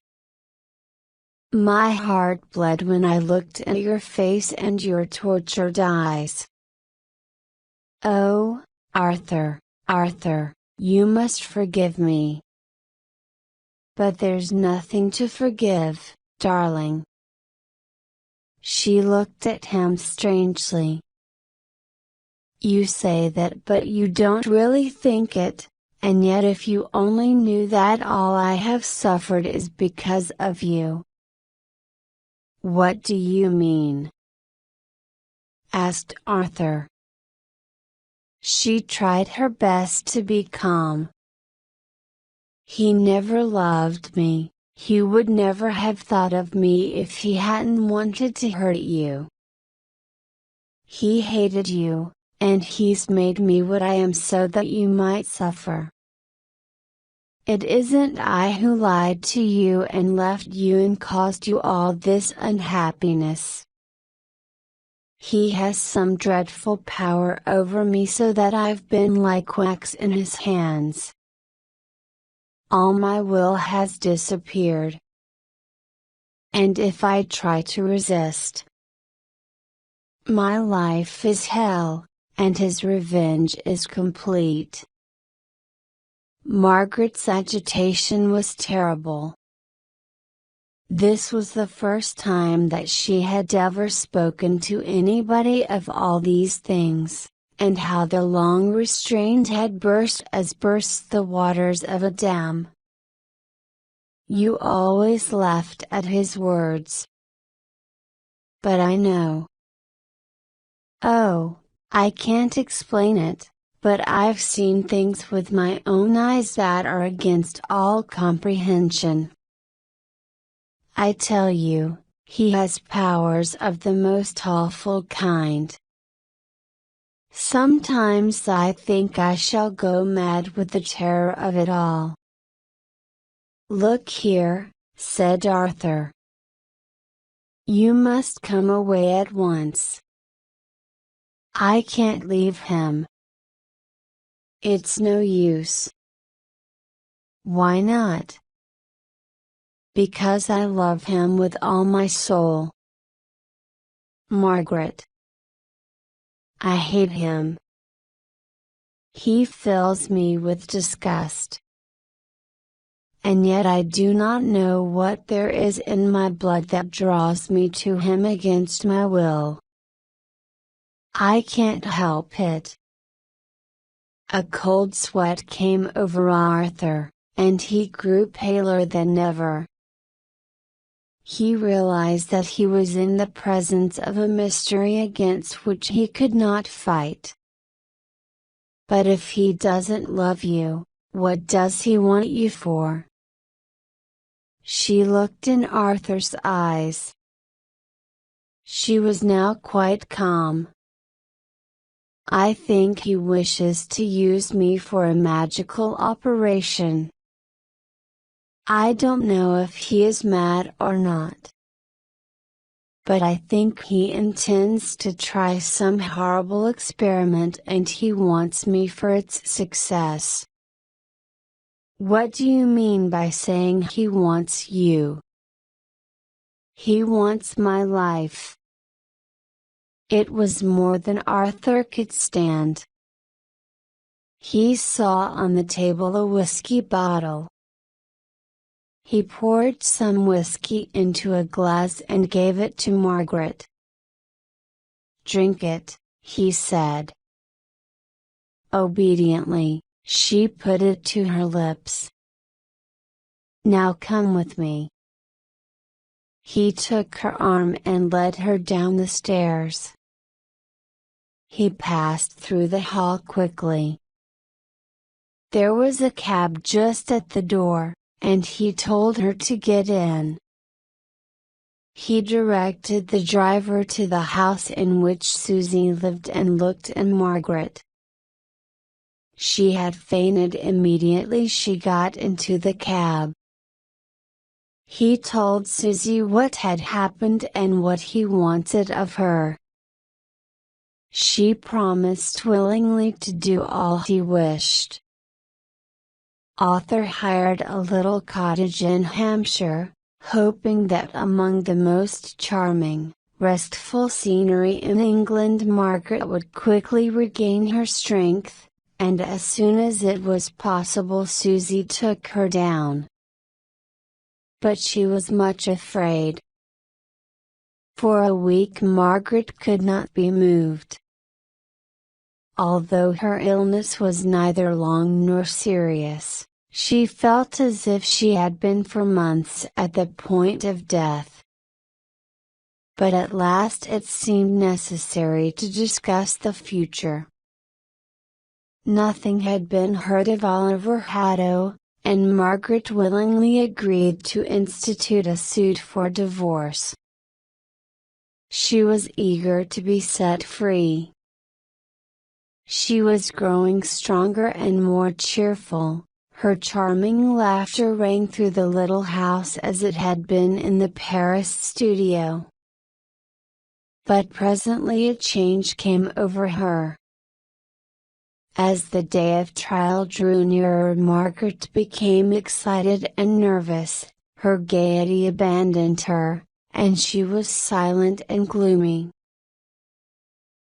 My heart bled when I looked at your face and your tortured eyes. Oh, Arthur, Arthur, you must forgive me. But there's nothing to forgive, darling. She looked at him strangely. You say that, but you don't really think it, and yet if you only knew that all I have suffered is because of you. What do you mean? Asked Arthur. She tried her best to be calm. He never loved me, he would never have thought of me if he hadn't wanted to hurt you. He hated you, and he's made me what I am so that you might suffer. It isn't I who lied to you and left you and caused you all this unhappiness. He has some dreadful power over me so that I've been like wax in his hands. All my will has disappeared. And if I try to resist, my life is hell, and his revenge is complete. Margaret's agitation was terrible. This was the first time that she had ever spoken to anybody of all these things, and how the long restraint had burst as bursts the waters of a dam. You always laughed at his words. But I know. Oh, I can't explain it, but I've seen things with my own eyes that are against all comprehension. I tell you, he has powers of the most awful kind. Sometimes I think I shall go mad with the terror of it all. Look here, said Arthur. You must come away at once. I can't leave him. It's no use. Why not? Because I love him with all my soul. Margaret. I hate him. He fills me with disgust. And yet I do not know what there is in my blood that draws me to him against my will. I can't help it. A cold sweat came over Arthur, and he grew paler than ever. He realized that he was in the presence of a mystery against which he could not fight. But if he doesn't love you, what does he want you for? She looked in Arthur's eyes. She was now quite calm. I think he wishes to use me for a magical operation. I don't know if he is mad or not. But I think he intends to try some horrible experiment and he wants me for its success. What do you mean by saying he wants you? He wants my life. It was more than Arthur could stand. He saw on the table a whiskey bottle. He poured some whiskey into a glass and gave it to Margaret. Drink it, he said. Obediently, she put it to her lips. Now come with me. He took her arm and led her down the stairs. He passed through the hall quickly. There was a cab just at the door, and he told her to get in. He directed the driver to the house in which Susie lived and looked at Margaret. She had fainted immediately she got into the cab. He told Susie what had happened and what he wanted of her. She promised willingly to do all he wished. Arthur hired a little cottage in Hampshire, hoping that among the most charming, restful scenery in England Margaret would quickly regain her strength, and as soon as it was possible Susie took her down. But she was much afraid. For a week Margaret could not be moved. Although her illness was neither long nor serious, she felt as if she had been for months at the point of death. But at last it seemed necessary to discuss the future. Nothing had been heard of Oliver Haddo, and Margaret willingly agreed to institute a suit for divorce. She was eager to be set free. She was growing stronger and more cheerful, her charming laughter rang through the little house as it had been in the Paris studio. But presently a change came over her. As the day of trial drew nearer Margaret became excited and nervous, her gaiety abandoned her, and she was silent and gloomy.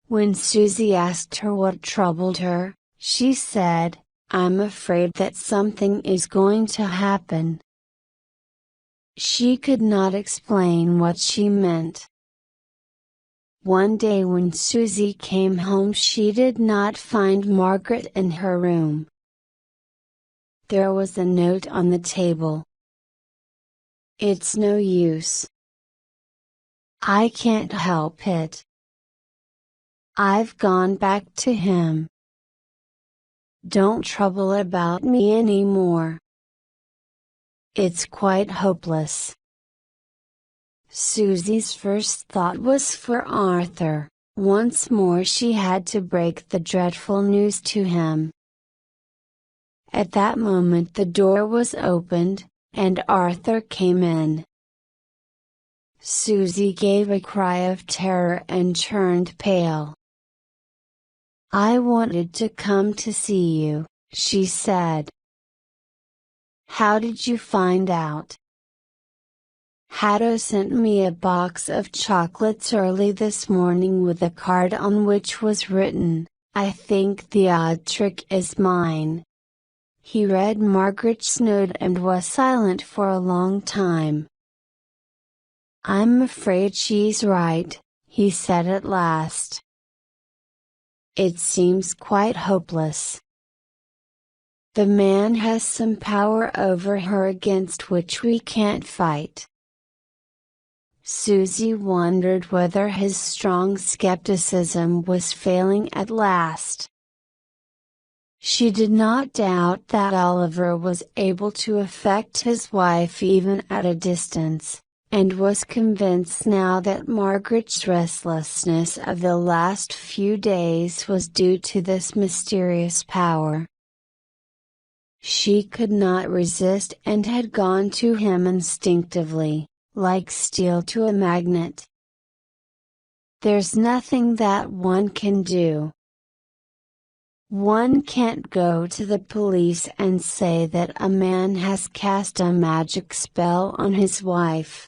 When Susie asked her what troubled her, she said, "I'm afraid that something is going to happen." She could not explain what she meant. One day when Susie came home she did not find Margaret in her room. There was a note on the table. "It's no use. I can't help it. I've gone back to him. Don't trouble about me anymore. It's quite hopeless." Susie's first thought was for Arthur. Once more she had to break the dreadful news to him. At that moment the door was opened, and Arthur came in. Susie gave a cry of terror and turned pale. "I wanted to come to see you," she said. "How did you find out?" "Haddo sent me a box of chocolates early this morning with a card on which was written, 'I think the odd trick is mine.'" He read Margaret's note and was silent for a long time. "I'm afraid she's right," he said at last. "It seems quite hopeless. The man has some power over her against which we can't fight." Susie wondered whether his strong skepticism was failing at last. She did not doubt that Oliver was able to affect his wife even at a distance, and was convinced now that Margaret's restlessness of the last few days was due to this mysterious power. She could not resist and had gone to him instinctively, like steel to a magnet. There's nothing that one can do. One can't go to the police and say that a man has cast a magic spell on his wife.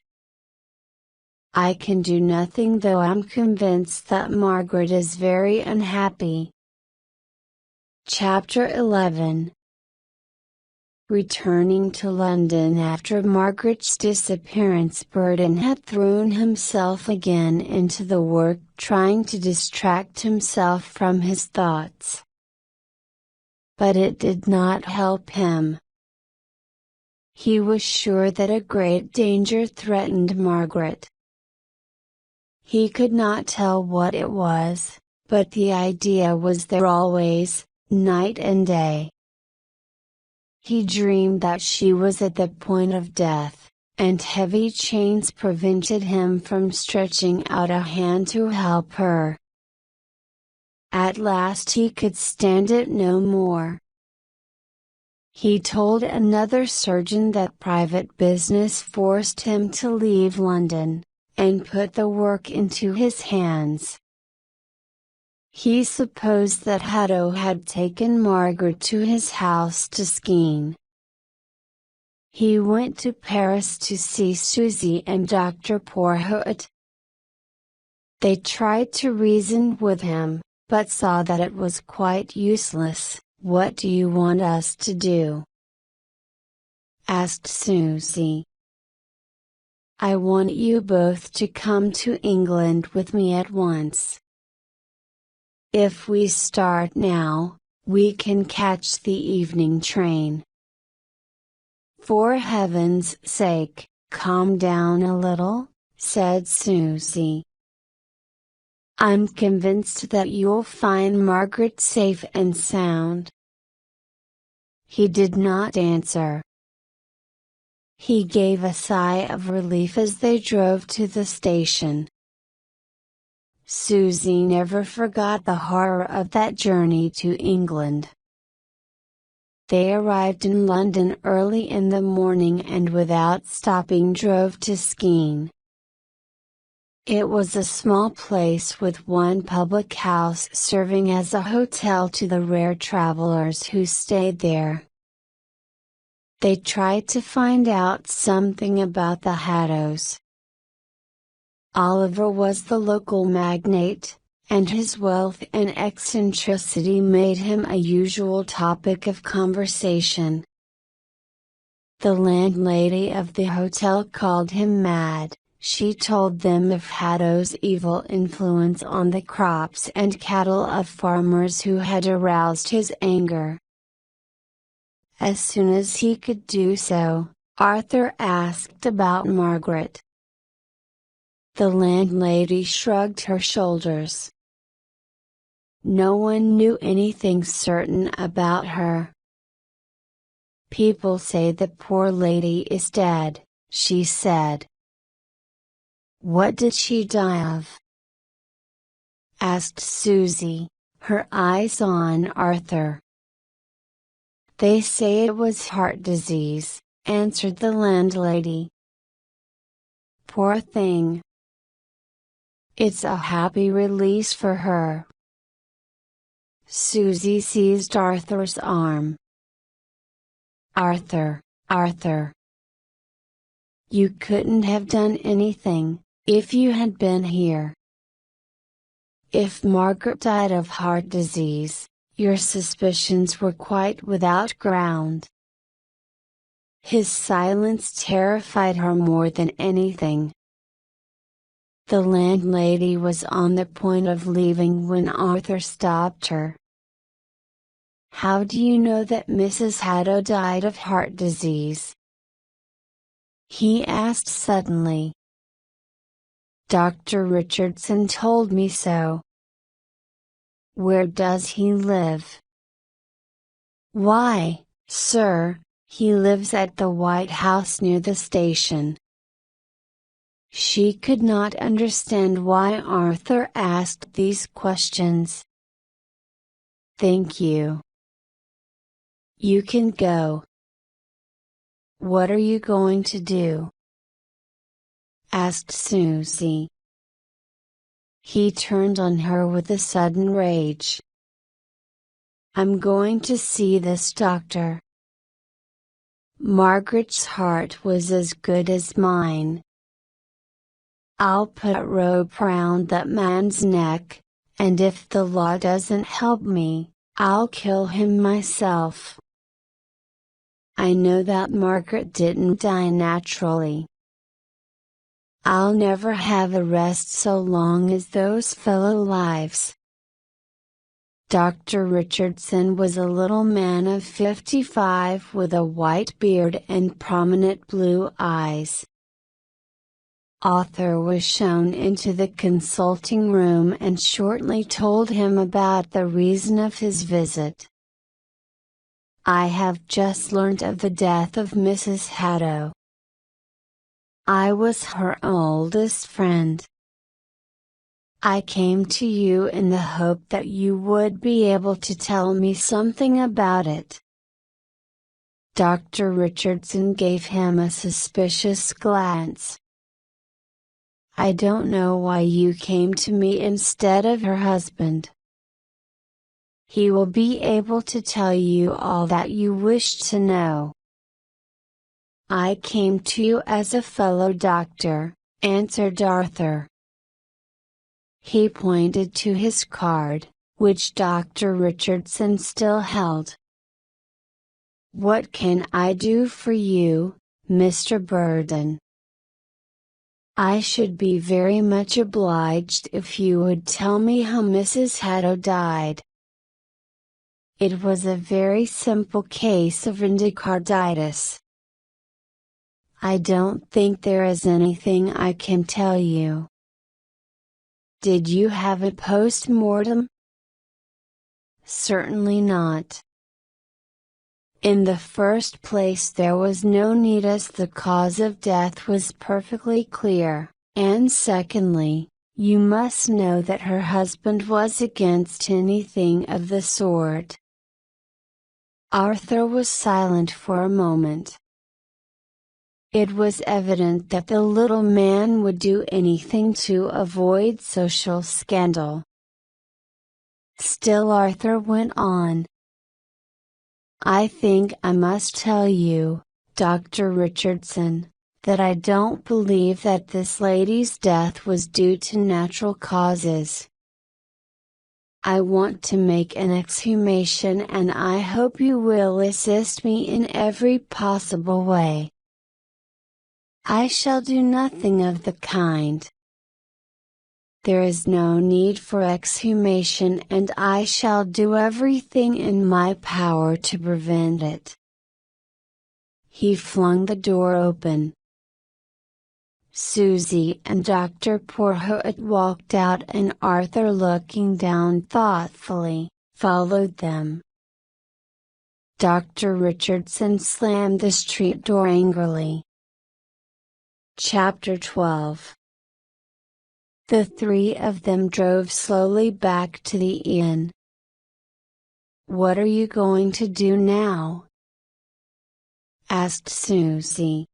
I can do nothing, though I'm convinced that Margaret is very unhappy. Chapter 11. Returning to London after Margaret's disappearance, Burton had thrown himself again into the work, trying to distract himself from his thoughts. But it did not help him. He was sure that a great danger threatened Margaret. He could not tell what it was, but the idea was there always, night and day. He dreamed that she was at the point of death, and heavy chains prevented him from stretching out a hand to help her. At last he could stand it no more. He told another surgeon that private business forced him to leave London, and put the work into his hands. He supposed that Haddo had taken Margaret to his house to scheme. He went to Paris to see Susie and Dr. Porhoët. They tried to reason with him, but saw that it was quite useless. "What do you want us to do?" asked Susie. "I want you both to come to England with me at once. If we start now, we can catch the evening train." "For heaven's sake, calm down a little," said Susie. "I'm convinced that you'll find Margaret safe and sound." He did not answer. He gave a sigh of relief as they drove to the station. Susie never forgot the horror of that journey to England. They arrived in London early in the morning and without stopping drove to Skene. It was a small place with one public house serving as a hotel to the rare travelers who stayed there. They tried to find out something about the Haddos. Oliver was the local magnate, and his wealth and eccentricity made him a usual topic of conversation. The landlady of the hotel called him mad. She told them of Haddo's evil influence on the crops and cattle of farmers who had aroused his anger. As soon as he could do so, Arthur asked about Margaret. The landlady shrugged her shoulders. No one knew anything certain about her. "People say the poor lady is dead," she said. "What did she die of?" asked Susie, her eyes on Arthur. "They say it was heart disease," answered the landlady. "Poor thing. It's a happy release for her." Susie seized Arthur's arm. "Arthur, Arthur. You couldn't have done anything, if you had been here. If Margaret died of heart disease, your suspicions were quite without ground." His silence terrified her more than anything. The landlady was on the point of leaving when Arthur stopped her. "How do you know that Mrs. Haddo died of heart disease?" he asked suddenly. "Dr. Richardson told me so." "Where does he live?" "Why, sir, he lives at the White House near the station." She could not understand why Arthur asked these questions. "Thank you. You can go." "What are you going to do?" asked Susie. He turned on her with a sudden rage. "I'm going to see this doctor. Margaret's heart was as good as mine. I'll put a rope round that man's neck, and if the law doesn't help me, I'll kill him myself. I know that Margaret didn't die naturally. I'll never have a rest so long as those fellow lives." Dr. Richardson was a little man of 55 with a white beard and prominent blue eyes. Arthur was shown into the consulting room and shortly told him about the reason of his visit. "I have just learnt of the death of Mrs. Haddo. I was her oldest friend. I came to you in the hope that you would be able to tell me something about it." Dr. Richardson gave him a suspicious glance. "I don't know why you came to me instead of her husband. He will be able to tell you all that you wish to know." I came to you as a fellow doctor, answered Arthur. He pointed to his card, which Dr. Richardson still held. What can I do for you, Mr. Burden? I should be very much obliged if you would tell me how Mrs. Haddo died. It was a very simple case of endocarditis. I don't think there is anything I can tell you. Did you have a post-mortem? Certainly not. In the first place, there was no need, as the cause of death was perfectly clear, and secondly, you must know that her husband was against anything of the sort. Arthur was silent for a moment. It was evident that the little man would do anything to avoid social scandal. Still Arthur went on. I think I must tell you, Dr. Richardson, that I don't believe that this lady's death was due to natural causes. I want to make an exhumation, and I hope you will assist me in every possible way. I shall do nothing of the kind. There is no need for exhumation, and I shall do everything in my power to prevent it. He flung the door open. Susie and Dr. Porhoët walked out, and Arthur, looking down thoughtfully, followed them. Dr. Richardson slammed the street door angrily. Chapter 12. The three of them drove slowly back to the inn. What are you going to do now? Asked Susie.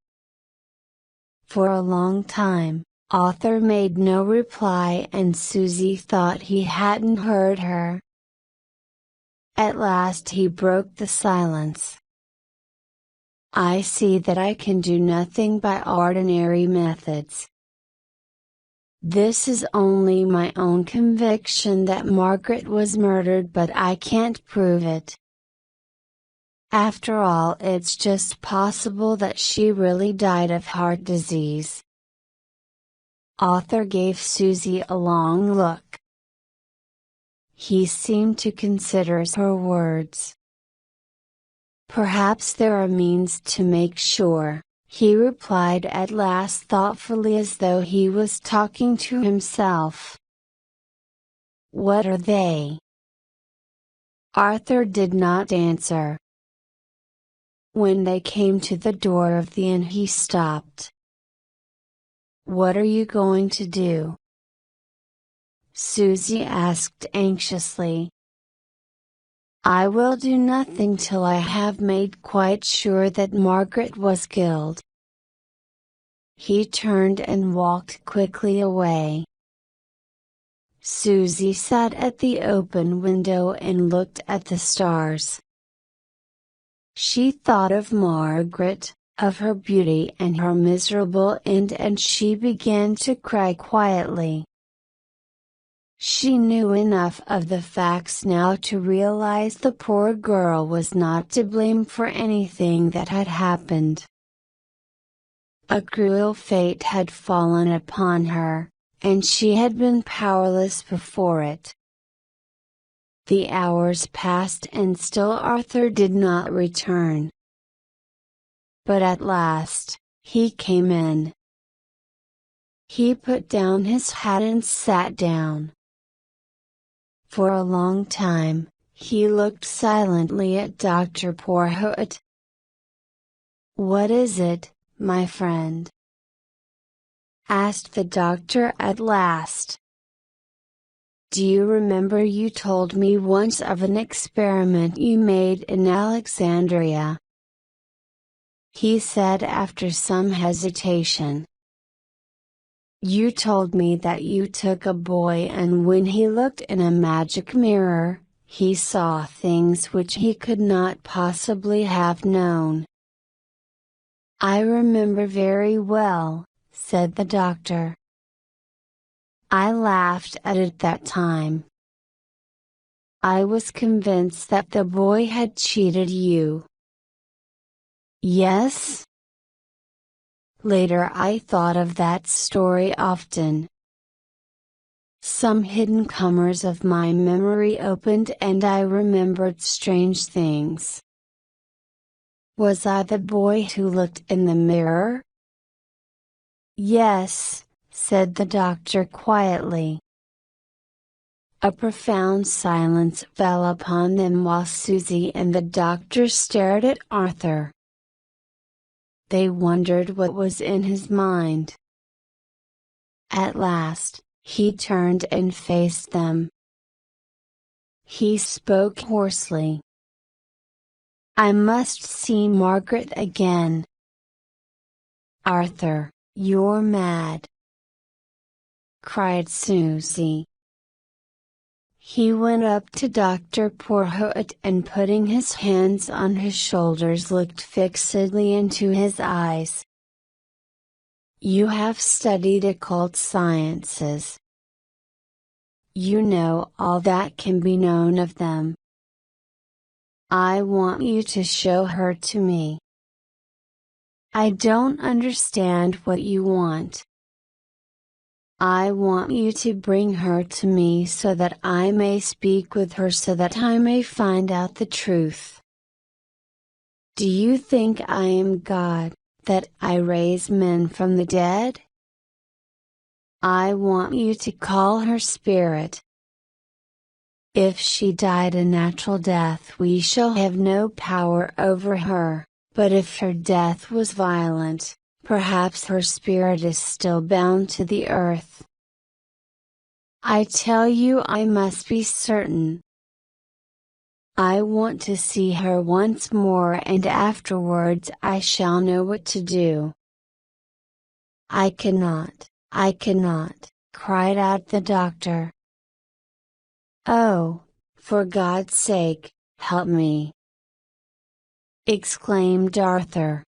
For a long time, Arthur made no reply, and Susie thought he hadn't heard her. At last he broke the silence. I see that I can do nothing by ordinary methods. This is only my own conviction that Margaret was murdered, but I can't prove it. After all, it's just possible that she really died of heart disease. Arthur gave Susie a long look. He seemed to consider her words. Perhaps there are means to make sure, he replied at last thoughtfully, as though he was talking to himself. What are they? Arthur did not answer. When they came to the door of the inn, he stopped. What are you going to do? Susie asked anxiously. I will do nothing till I have made quite sure that Margaret was killed. He turned and walked quickly away. Susie sat at the open window and looked at the stars. She thought of Margaret, of her beauty and her miserable end, and she began to cry quietly. She knew enough of the facts now to realize the poor girl was not to blame for anything that had happened. A cruel fate had fallen upon her, and she had been powerless before it. The hours passed, and still Arthur did not return. But at last, he came in. He put down his hat and sat down. For a long time, he looked silently at Dr. Porhoët. What is it, my friend? Asked the doctor at last. Do you remember you told me once of an experiment you made in Alexandria? He said after some hesitation. You told me that you took a boy, and when he looked in a magic mirror, he saw things which he could not possibly have known. I remember very well, said the doctor. I laughed at it that time. I was convinced that the boy had cheated you. Yes? Later I thought of that story often. Some hidden comers of my memory opened and I remembered strange things. Was I the boy who looked in the mirror? Yes, said the doctor quietly. A profound silence fell upon them while Susie and the doctor stared at Arthur. They wondered what was in his mind. At last, he turned and faced them. He spoke hoarsely. I must see Margaret again. Arthur, you're mad, cried Susie. He went up to Dr. Porhoët and putting his hands on his shoulders looked fixedly into his eyes. You have studied occult sciences. You know all that can be known of them. I want you to show her to me. I don't understand what you want. I want you to bring her to me so that I may speak with her so that I may find out the truth. Do you think I am God, that I raise men from the dead? I want you to call her spirit. If she died a natural death we shall have no power over her, but if her death was violent, perhaps her spirit is still bound to the earth. I tell you I must be certain. I want to see her once more and afterwards I shall know what to do. I cannot, cried out the doctor. Oh, for God's sake, help me! Exclaimed Arthur.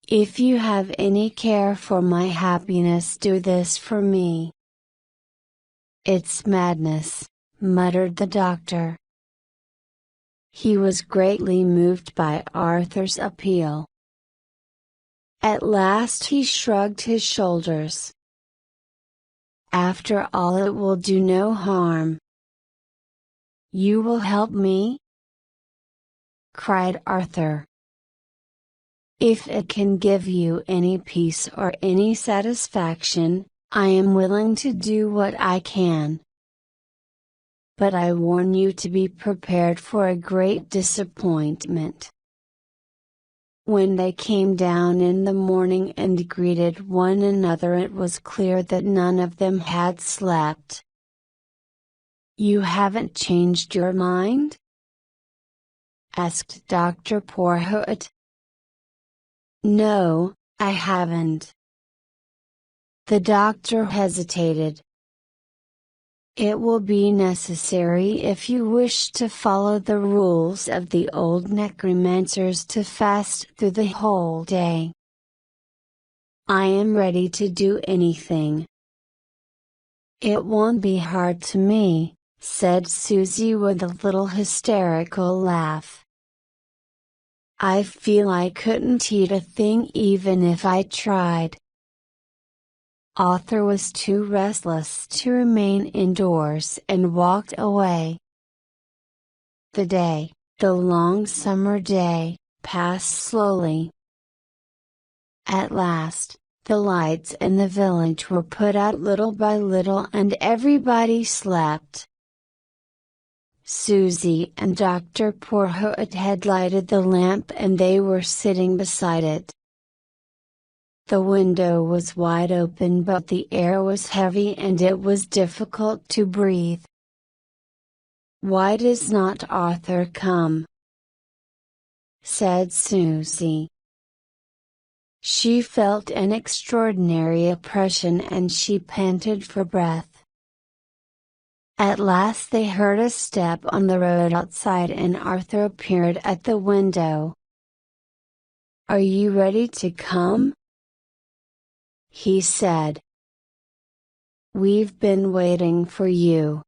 If you have any care for my happiness, do this for me. It's madness, muttered the doctor. He was greatly moved by Arthur's appeal. At last he shrugged his shoulders. After all, it will do no harm. You will help me? Cried Arthur. If it can give you any peace or any satisfaction, I am willing to do what I can. But I warn you to be prepared for a great disappointment. When they came down in the morning and greeted one another, it was clear that none of them had slept. You haven't changed your mind? Asked Dr. Porhoët. No, I haven't. The doctor hesitated. It will be necessary if you wish to follow the rules of the old necromancers to fast through the whole day. I am ready to do anything. It won't be hard to me, said Susie with a little hysterical laugh. I feel I couldn't eat a thing even if I tried. Arthur was too restless to remain indoors and walked away. The long summer day, passed slowly. At last, the lights in the village were put out little by little and everybody slept. Susie and Dr. Porhoët had lighted the lamp and they were sitting beside it. The window was wide open but the air was heavy and it was difficult to breathe. Why does not Arthur come? Said Susie. She felt an extraordinary oppression and she panted for breath. At last they heard a step on the road outside and Arthur appeared at the window. "Are you ready to come?" he said. "We've been waiting for you."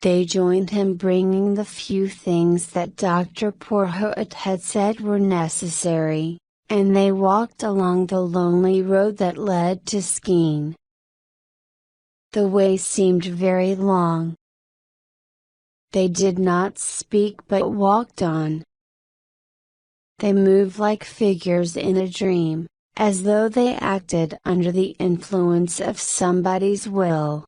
They joined him, bringing the few things that Dr. Porhoët had said were necessary, and they walked along the lonely road that led to Skene. The way seemed very long. They did not speak but walked on. They moved like figures in a dream, as though they acted under the influence of somebody's will.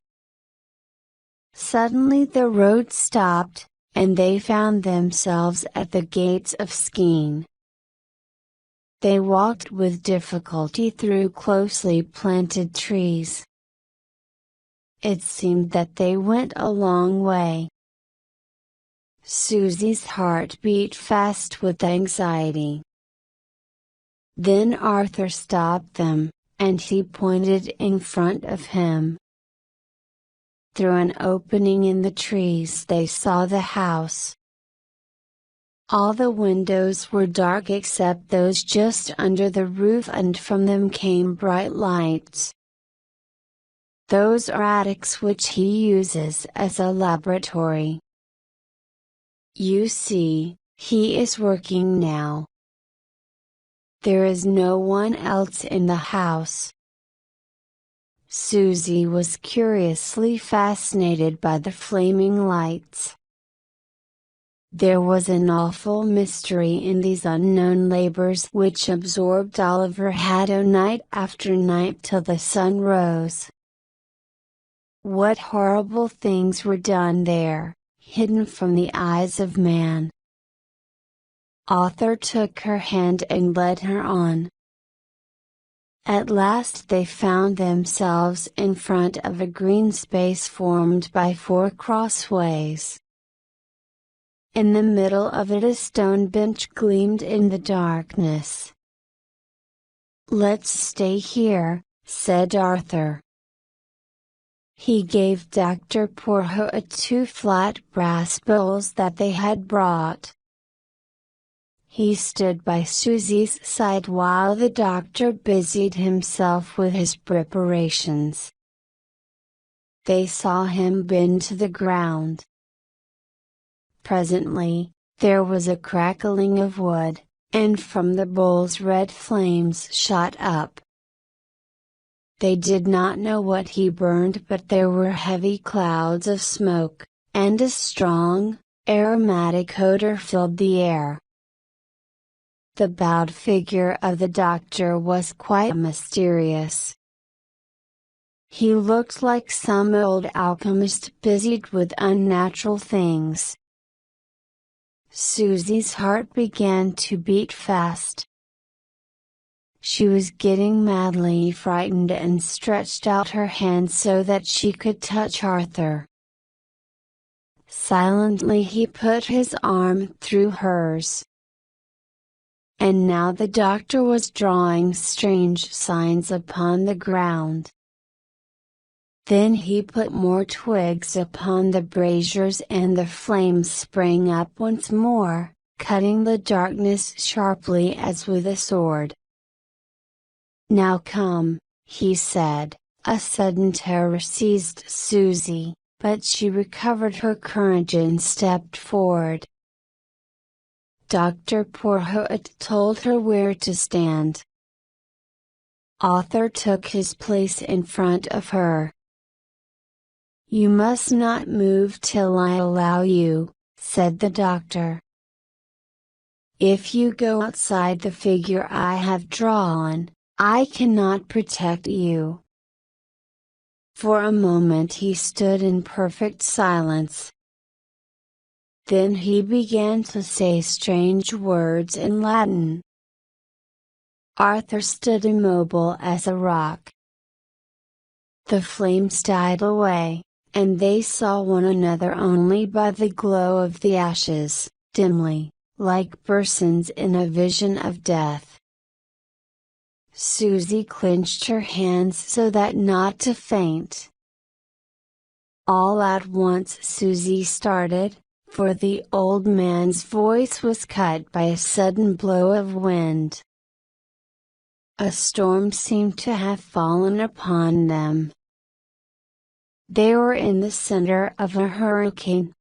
Suddenly the road stopped, and they found themselves at the gates of Skene. They walked with difficulty through closely planted trees. It seemed that they went a long way. Susie's heart beat fast with anxiety. Then Arthur stopped them, and he pointed in front of him. Through an opening in the trees they saw the house. All the windows were dark except those just under the roof, and from them came bright lights. Those are attics which he uses as a laboratory. You see, he is working now. There is no one else in the house. Susie was curiously fascinated by the flaming lights. There was an awful mystery in these unknown labors which absorbed all of her head night after night till the sun rose. What horrible things were done there, hidden from the eyes of man. Arthur took her hand and led her on. At last they found themselves in front of a green space formed by 4 crossways. In the middle of it a stone bench gleamed in the darkness. "Let's stay here," said Arthur. He gave Dr. Porhoët 2 flat brass bowls that they had brought. He stood by Susie's side while the doctor busied himself with his preparations. They saw him bend to the ground. Presently, there was a crackling of wood, and from the bowls red flames shot up. They did not know what he burned, but there were heavy clouds of smoke, and a strong, aromatic odor filled the air. The bowed figure of the doctor was quite mysterious. He looked like some old alchemist busied with unnatural things. Susie's heart began to beat fast. She was getting madly frightened and stretched out her hand so that she could touch Arthur. Silently he put his arm through hers. And now the doctor was drawing strange signs upon the ground. Then he put more twigs upon the braziers and the flames sprang up once more, cutting the darkness sharply as with a sword. "Now come," he said. A sudden terror seized Susie, but she recovered her courage and stepped forward. Dr. Porhoët told her where to stand. Arthur took his place in front of her. "You must not move till I allow you," said the doctor. "If you go outside the figure I have drawn, I cannot protect you." For a moment he stood in perfect silence. Then he began to say strange words in Latin. Arthur stood immobile as a rock. The flames died away, and they saw one another only by the glow of the ashes, dimly, like persons in a vision of death. Susie clenched her hands so that not to faint. All at once Susie started, for the old man's voice was cut by a sudden blow of wind. A storm seemed to have fallen upon them. They were in the center of a hurricane.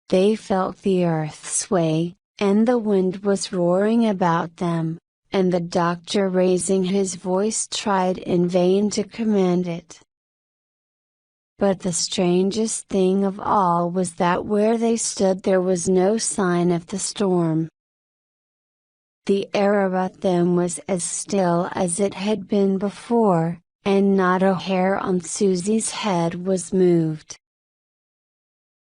They felt the earth sway, and the wind was roaring about them, and the doctor, raising his voice, tried in vain to command it. But the strangest thing of all was that where they stood there was no sign of the storm. The air about them was as still as it had been before, and not a hair on Susie's head was moved.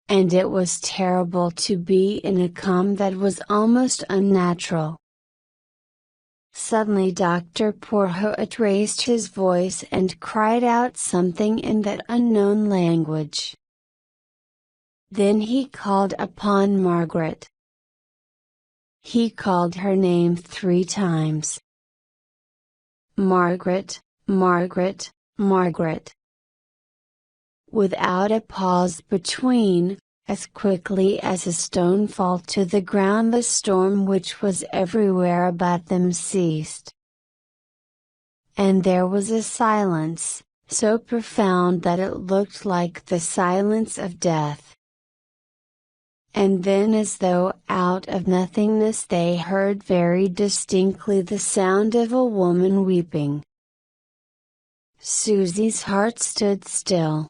And it was terrible to be in a calm that was almost unnatural. Suddenly Dr. Porhoët raised his voice and cried out something in that unknown language. Then he called upon Margaret. He called her name 3 times. Margaret, Margaret, Margaret. Without a pause between, as quickly as a stone fall to the ground, the storm which was everywhere about them ceased. And there was a silence, so profound that it looked like the silence of death. And then, as though out of nothingness, they heard very distinctly the sound of a woman weeping. Susie's heart stood still.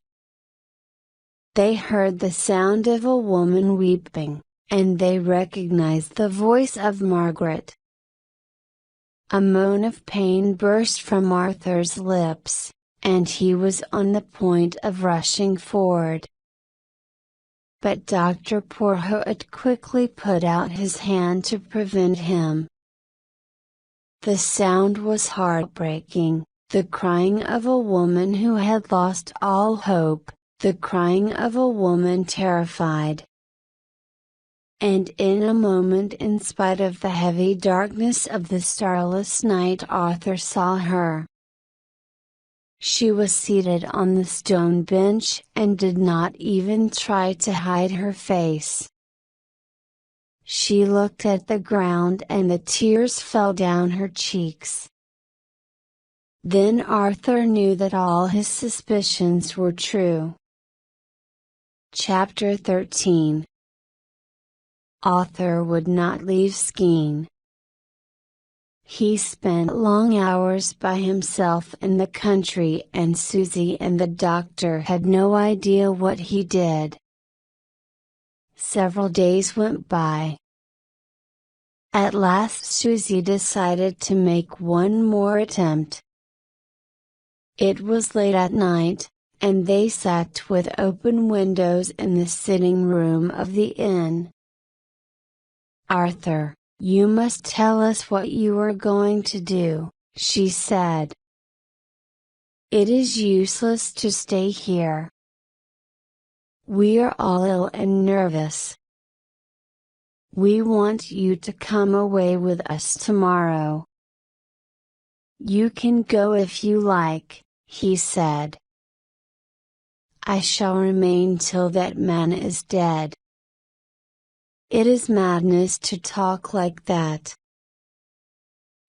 They heard the sound of a woman weeping, and they recognized the voice of Margaret. A moan of pain burst from Arthur's lips, and he was on the point of rushing forward. But Dr. Porhoët quickly put out his hand to prevent him. The sound was heartbreaking, the crying of a woman who had lost all hope, the crying of a woman terrified. And in a moment, in spite of the heavy darkness of the starless night, Arthur saw her. She was seated on the stone bench and did not even try to hide her face. She looked at the ground and the tears fell down her cheeks. Then Arthur knew that all his suspicions were true. Chapter 13. Arthur would not leave Skene. He spent long hours by himself in the country, and Susie and the doctor had no idea what he did. Several days went by. At last Susie decided to make one more attempt. It was late at night, and they sat with open windows in the sitting room of the inn. "Arthur, you must tell us what you are going to do," she said. "It is useless to stay here. We are all ill and nervous. We want you to come away with us tomorrow." "You can go if you like," he said. "I shall remain till that man is dead." "It is madness to talk like that.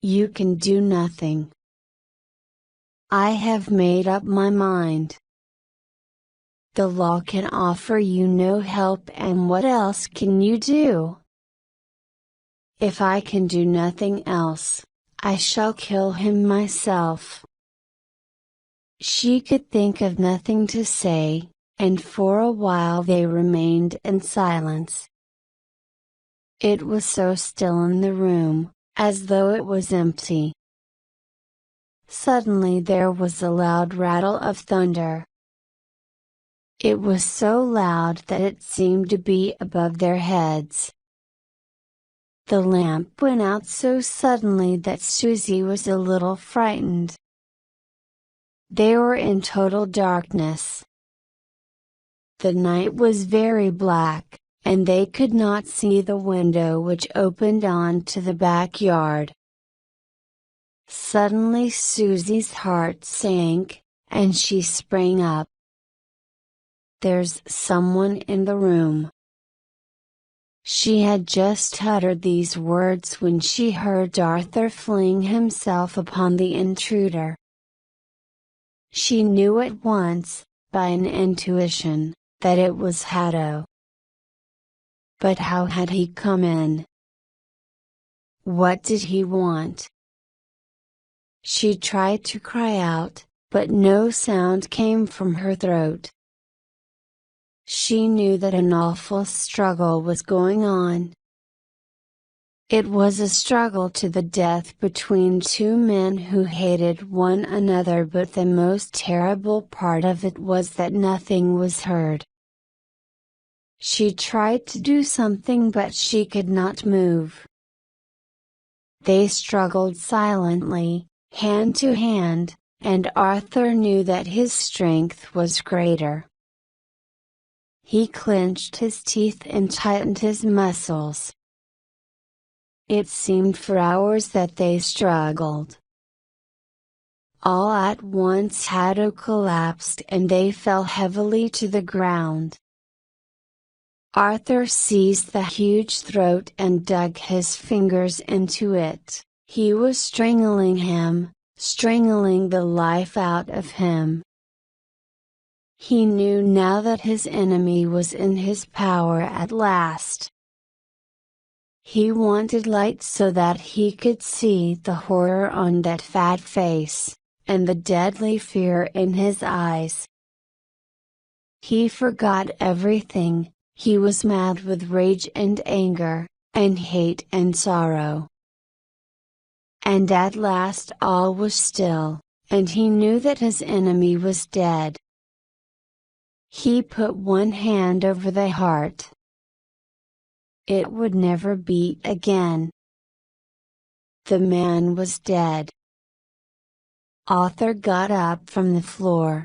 You can do nothing." "I have made up my mind. The law can offer you no help, and what else can you do?" "If I can do nothing else, I shall kill him myself." She could think of nothing to say, and for a while they remained in silence. It was so still in the room, as though it was empty. Suddenly there was a loud rattle of thunder. It was so loud that it seemed to be above their heads. The lamp went out so suddenly that Susie was a little frightened. They were in total darkness. The night was very black, and they could not see the window which opened on to the backyard. Suddenly Susie's heart sank, and she sprang up. "There's someone in the room," She had just uttered these words when she heard Arthur fling himself upon the intruder. She knew at once, by an intuition, that it was Hatto. But how had he come in? What did he want? She tried to cry out, but no sound came from her throat. She knew that an awful struggle was going on. It was a struggle to the death between two men who hated one another, but the most terrible part of it was that nothing was heard. She tried to do something, but she could not move. They struggled silently, hand to hand, and Arthur knew that his strength was greater. He clenched his teeth and tightened his muscles. It seemed for hours that they struggled. All at once Hatto collapsed and they fell heavily to the ground. Arthur seized the huge throat and dug his fingers into it. He was strangling him, strangling the life out of him. He knew now that his enemy was in his power at last. He wanted light so that he could see the horror on that fat face, and the deadly fear in his eyes. He forgot everything. He was mad with rage and anger, and hate and sorrow. And at last all was still, and he knew that his enemy was dead. He put one hand over the heart. It would never beat again. The man was dead. Arthur got up from the floor.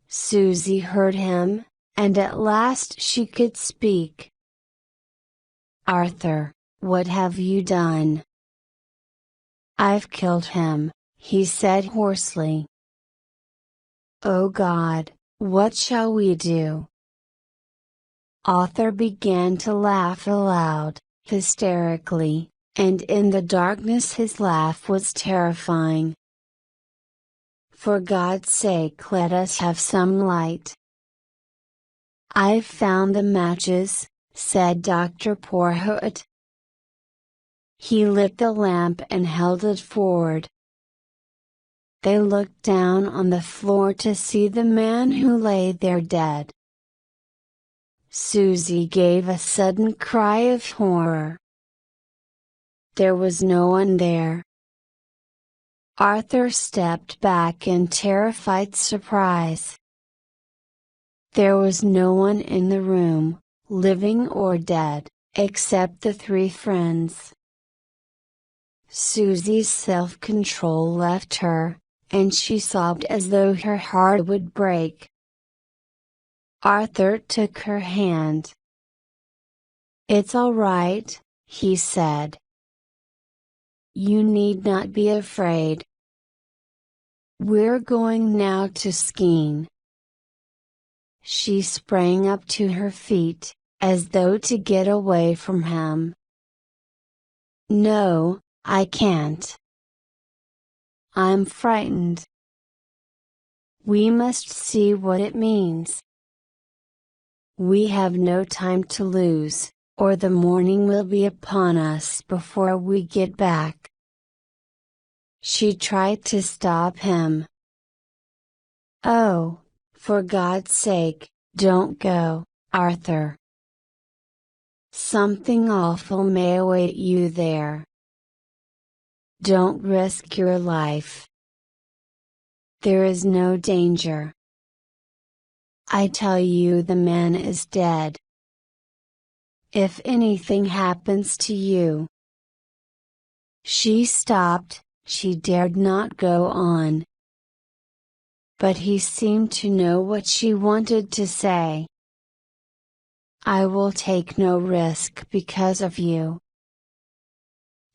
Susie heard him, and at last she could speak. "Arthur, what have you done?" "I've killed him," he said hoarsely. "Oh God, what shall we do?" Arthur began to laugh aloud, hysterically, and in the darkness his laugh was terrifying. "For God's sake, let us have some light." "I've found the matches," said Dr. Porhoët. He lit the lamp and held it forward. They looked down on the floor to see the man who lay there dead. Susie gave a sudden cry of horror. There was no one there. Arthur stepped back in terrified surprise. There was no one in the room, living or dead, except the three friends. Susie's self-control left her, and she sobbed as though her heart would break. Arthur took her hand. "It's all right," he said. "You need not be afraid. We're going now to skiing." She sprang up to her feet, as though to get away from him. "No, I can't. I'm frightened. We must see what it means. We have no time to lose, or the morning will be upon us before we get back." She tried to stop him. "Oh, for God's sake, don't go, Arthur. Something awful may await you there. Don't risk your life. There is no danger. I tell you the man is dead. If anything happens to you." She stopped, she dared not go on. But he seemed to know what she wanted to say. "I will take no risk because of you.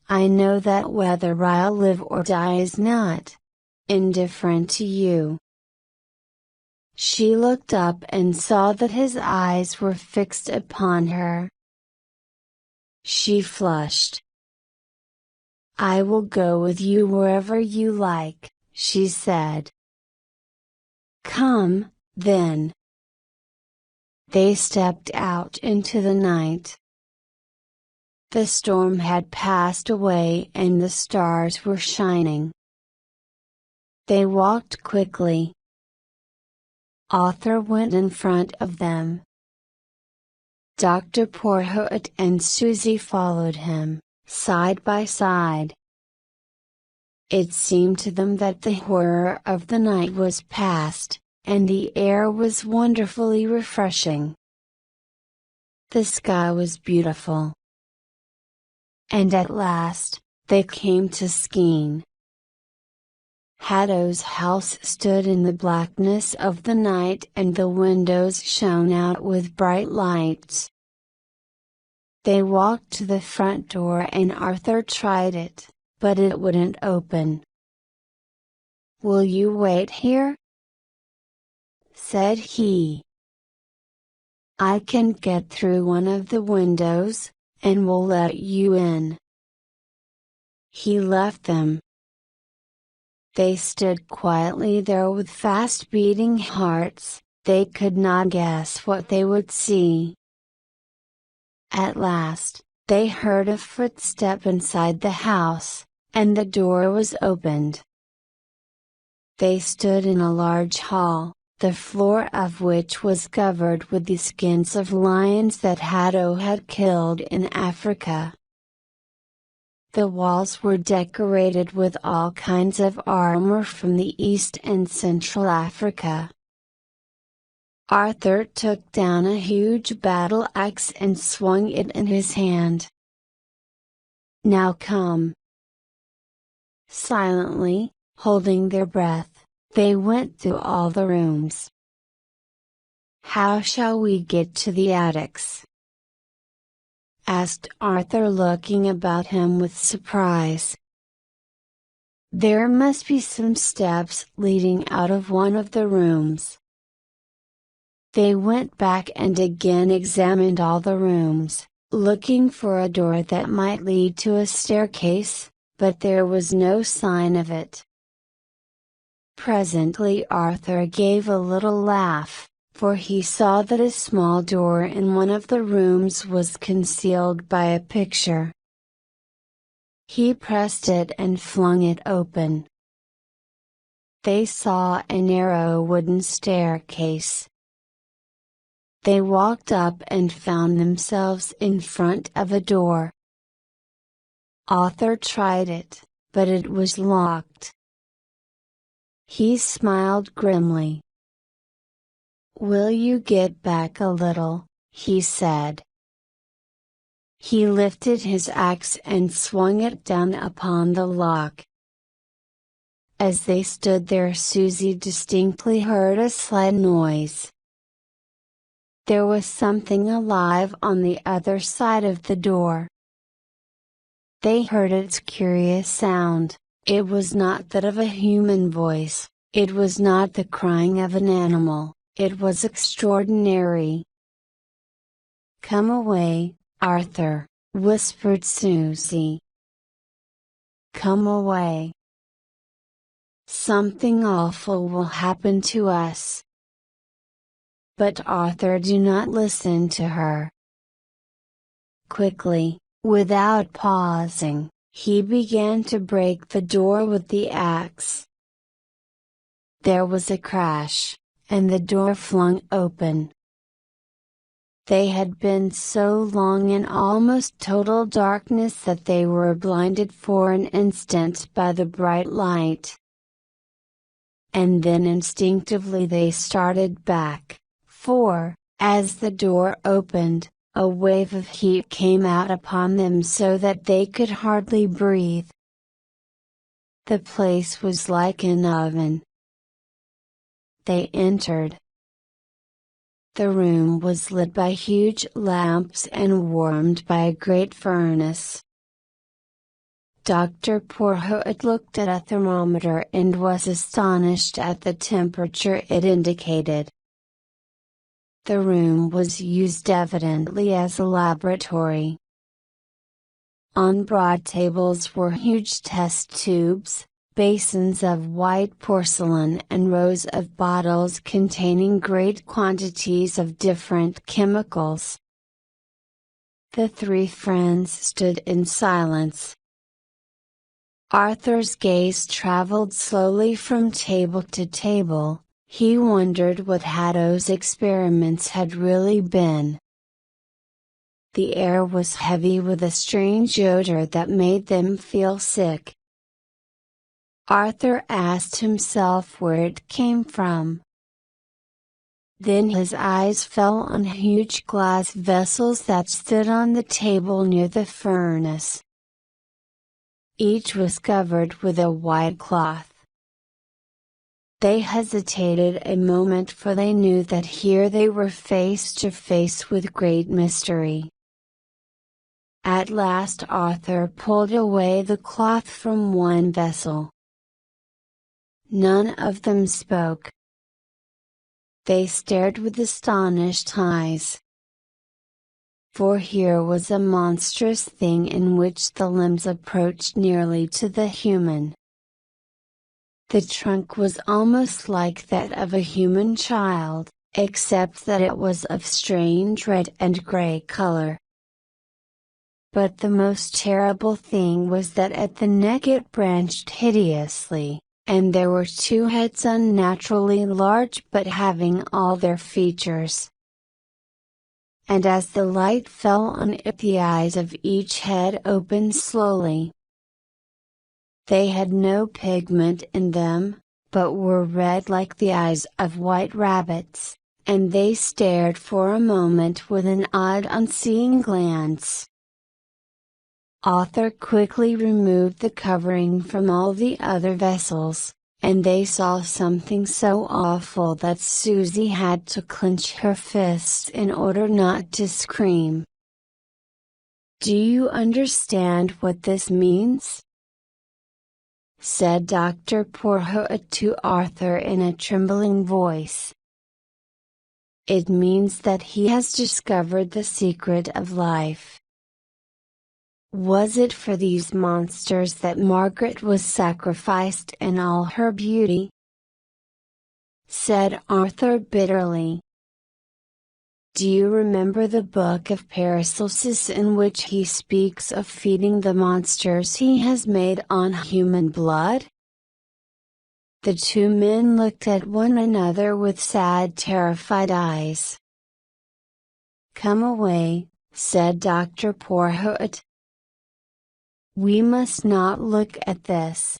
I know that whether I'll live or die is not indifferent to you." She looked up and saw that his eyes were fixed upon her, she flushed. "I will go with you wherever you like," she said. "Come, then." They stepped out into the night. The storm had passed away and the stars were shining. They walked quickly. Arthur went in front of them. Dr. Porhoët and Susie followed him, side by side. It seemed to them that the horror of the night was past, and the air was wonderfully refreshing. The sky was beautiful. And at last, they came to Skene. Hatto's house stood in the blackness of the night and the windows shone out with bright lights. They walked to the front door and Arthur tried it, but it wouldn't open. "Will you wait here?" said he. "I can get through one of the windows, and will let you in." He left them. They stood quietly there with fast beating hearts, they could not guess what they would see. At last, they heard a footstep inside the house, and the door was opened. They stood in a large hall, the floor of which was covered with the skins of lions that Hatto had killed in Africa. The walls were decorated with all kinds of armor from the East and Central Africa. Arthur took down a huge battle axe and swung it in his hand. "Now come." Silently, holding their breath, they went through all the rooms. "How shall we get to the attics?" asked Arthur, looking about him with surprise. "There must be some steps leading out of one of the rooms." They went back and again examined all the rooms, looking for a door that might lead to a staircase, but there was no sign of it. Presently Arthur gave a little laugh, for he saw that a small door in one of the rooms was concealed by a picture. He pressed it and flung it open. They saw a narrow wooden staircase. They walked up and found themselves in front of a door. Arthur tried it, but it was locked. He smiled grimly. "Will you get back a little?" he said. He lifted his axe and swung it down upon the lock. As they stood there, Susie distinctly heard a slight noise. There was something alive on the other side of the door. They heard its curious sound. It was not that of a human voice, it was not the crying of an animal, it was extraordinary. "Come away, Arthur," whispered Susie. "Come away. Something awful will happen to us." But Arthur did not listen to her. Quickly, without pausing, he began to break the door with the axe. There was a crash, and the door flung open. They had been so long in almost total darkness that they were blinded for an instant by the bright light. And then instinctively they started back, for, as the door opened, a wave of heat came out upon them so that they could hardly breathe. The place was like an oven. They entered. The room was lit by huge lamps and warmed by a great furnace. Dr. Porhoët looked at a thermometer and was astonished at the temperature it indicated. The room was used evidently as a laboratory. On broad tables were huge test tubes, basins of white porcelain and rows of bottles containing great quantities of different chemicals. The three friends stood in silence. Arthur's gaze traveled slowly from table to table. He wondered what Hatto's experiments had really been. The air was heavy with a strange odor that made them feel sick. Arthur asked himself where it came from. Then his eyes fell on huge glass vessels that stood on the table near the furnace. Each was covered with a white cloth. They hesitated a moment, for they knew that here they were face to face with great mystery. At last Arthur pulled away the cloth from one vessel. None of them spoke. They stared with astonished eyes. For here was a monstrous thing in which the limbs approached nearly to the human. The trunk was almost like that of a human child, except that it was of strange red and gray color. But the most terrible thing was that at the neck it branched hideously, and there were two heads unnaturally large but having all their features. And as the light fell on it, the eyes of each head opened slowly. They had no pigment in them, but were red like the eyes of white rabbits, and they stared for a moment with an odd unseeing glance. Arthur quickly removed the covering from all the other vessels, and they saw something so awful that Susie had to clench her fists in order not to scream. "Do you understand what this means?" said Dr. Porhoët to Arthur in a trembling voice. "It means that he has discovered the secret of life." Was it for these monsters that Margaret was sacrificed in all her beauty? Said Arthur bitterly. Do you remember the book of Paracelsus in which he speaks of feeding the monsters he has made on human blood? The two men looked at one another with sad, terrified eyes. "Come away," said Dr. Porhoët. "We must not look at this."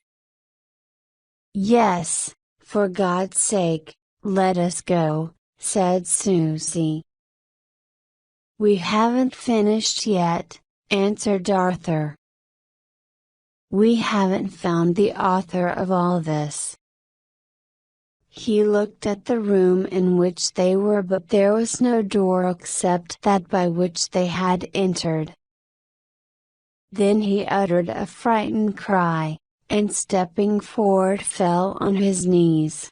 "Yes, for God's sake, let us go," said Susie. "We haven't finished yet," answered Arthur. "We haven't found the author of all this." He looked at the room in which they were, but there was no door except that by which they had entered. Then he uttered a frightened cry, and stepping forward fell on his knees.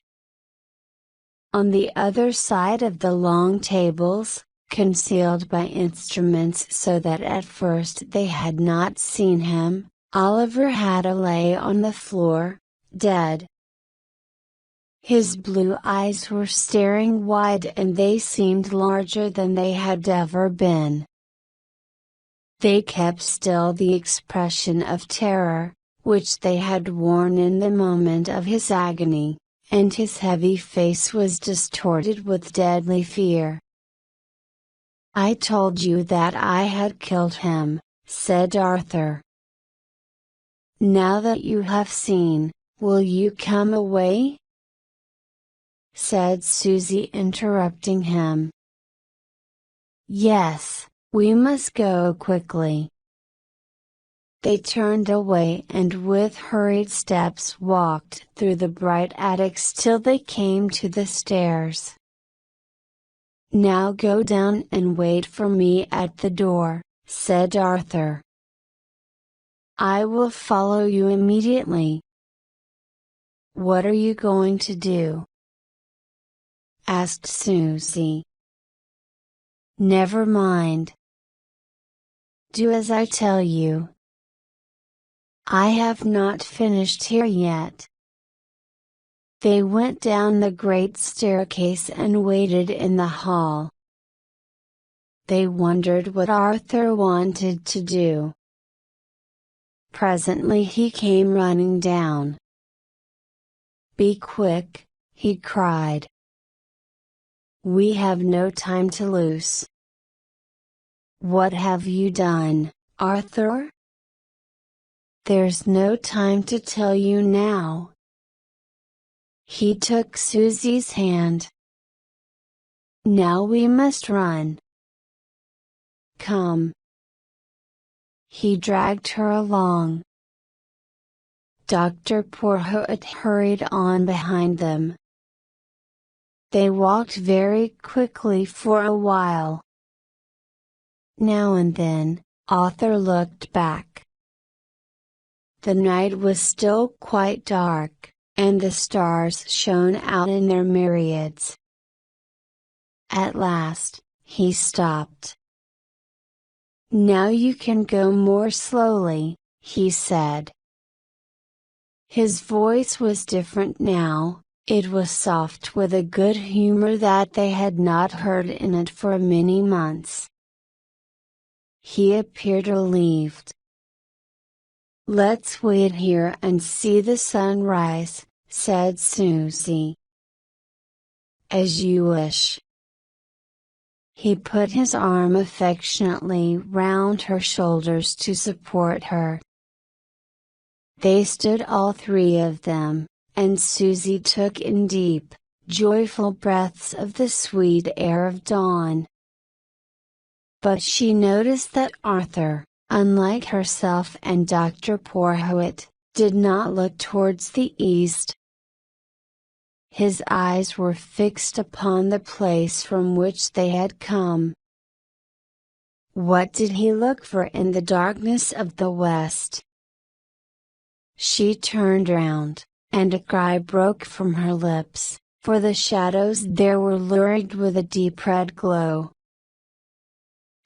On the other side of the long tables, concealed by instruments so that at first they had not seen him, Oliver Hatto lay on the floor, dead. His blue eyes were staring wide and they seemed larger than they had ever been. They kept still the expression of terror, which they had worn in the moment of his agony, and his heavy face was distorted with deadly fear. "I told you that I had killed him," said Arthur. "Now that you have seen, will you come away?" said Susie, interrupting him. "Yes, we must go quickly." They turned away and with hurried steps walked through the bright attics till they came to the stairs. "Now go down and wait for me at the door," said Arthur. "I will follow you immediately." "What are you going to do?" asked Susie. "Never mind. Do as I tell you." I have not finished here yet. They went down the great staircase and waited in the hall. They wondered what Arthur wanted to do. Presently he came running down. "Be quick," he cried. "We have no time to lose." "What have you done, Arthur?" "There's no time to tell you now." He took Susie's hand. "Now we must run. Come." He dragged her along. Dr. Porhoët hurried on behind them. They walked very quickly for a while. Now and then, Arthur looked back. The night was still quite dark, and the stars shone out in their myriads. At last, he stopped. "Now you can go more slowly," he said. His voice was different now, it was soft with a good humor that they had not heard in it for many months. He appeared relieved. "Let's wait here and see the sun rise," said Susie. "As you wish." He put his arm affectionately round her shoulders to support her. They stood all three of them, and Susie took in deep, joyful breaths of the sweet air of dawn. But she noticed that Arthur, unlike herself and Dr. Porhoët, did not look towards the east. His eyes were fixed upon the place from which they had come. What did he look for in the darkness of the west? She turned round, and a cry broke from her lips, for the shadows there were lurid with a deep red glow.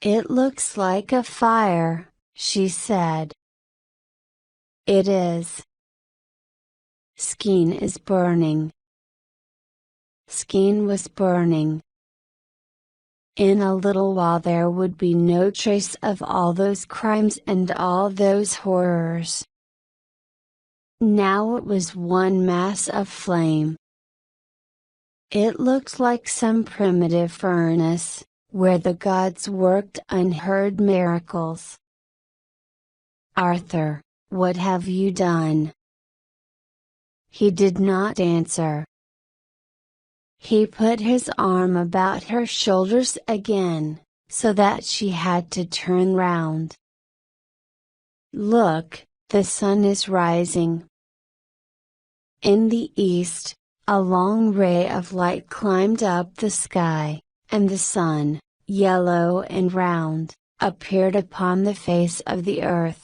"It looks like a fire," she said. "It is. Skene is burning." Skene was burning. In a little while there would be no trace of all those crimes and all those horrors. Now it was one mass of flame. It looked like some primitive furnace, where the gods worked unheard miracles. "Arthur, what have you done?" He did not answer. He put his arm about her shoulders again, so that she had to turn round. "Look, the sun is rising." In the east, a long ray of light climbed up the sky, and the sun, yellow and round, appeared upon the face of the earth.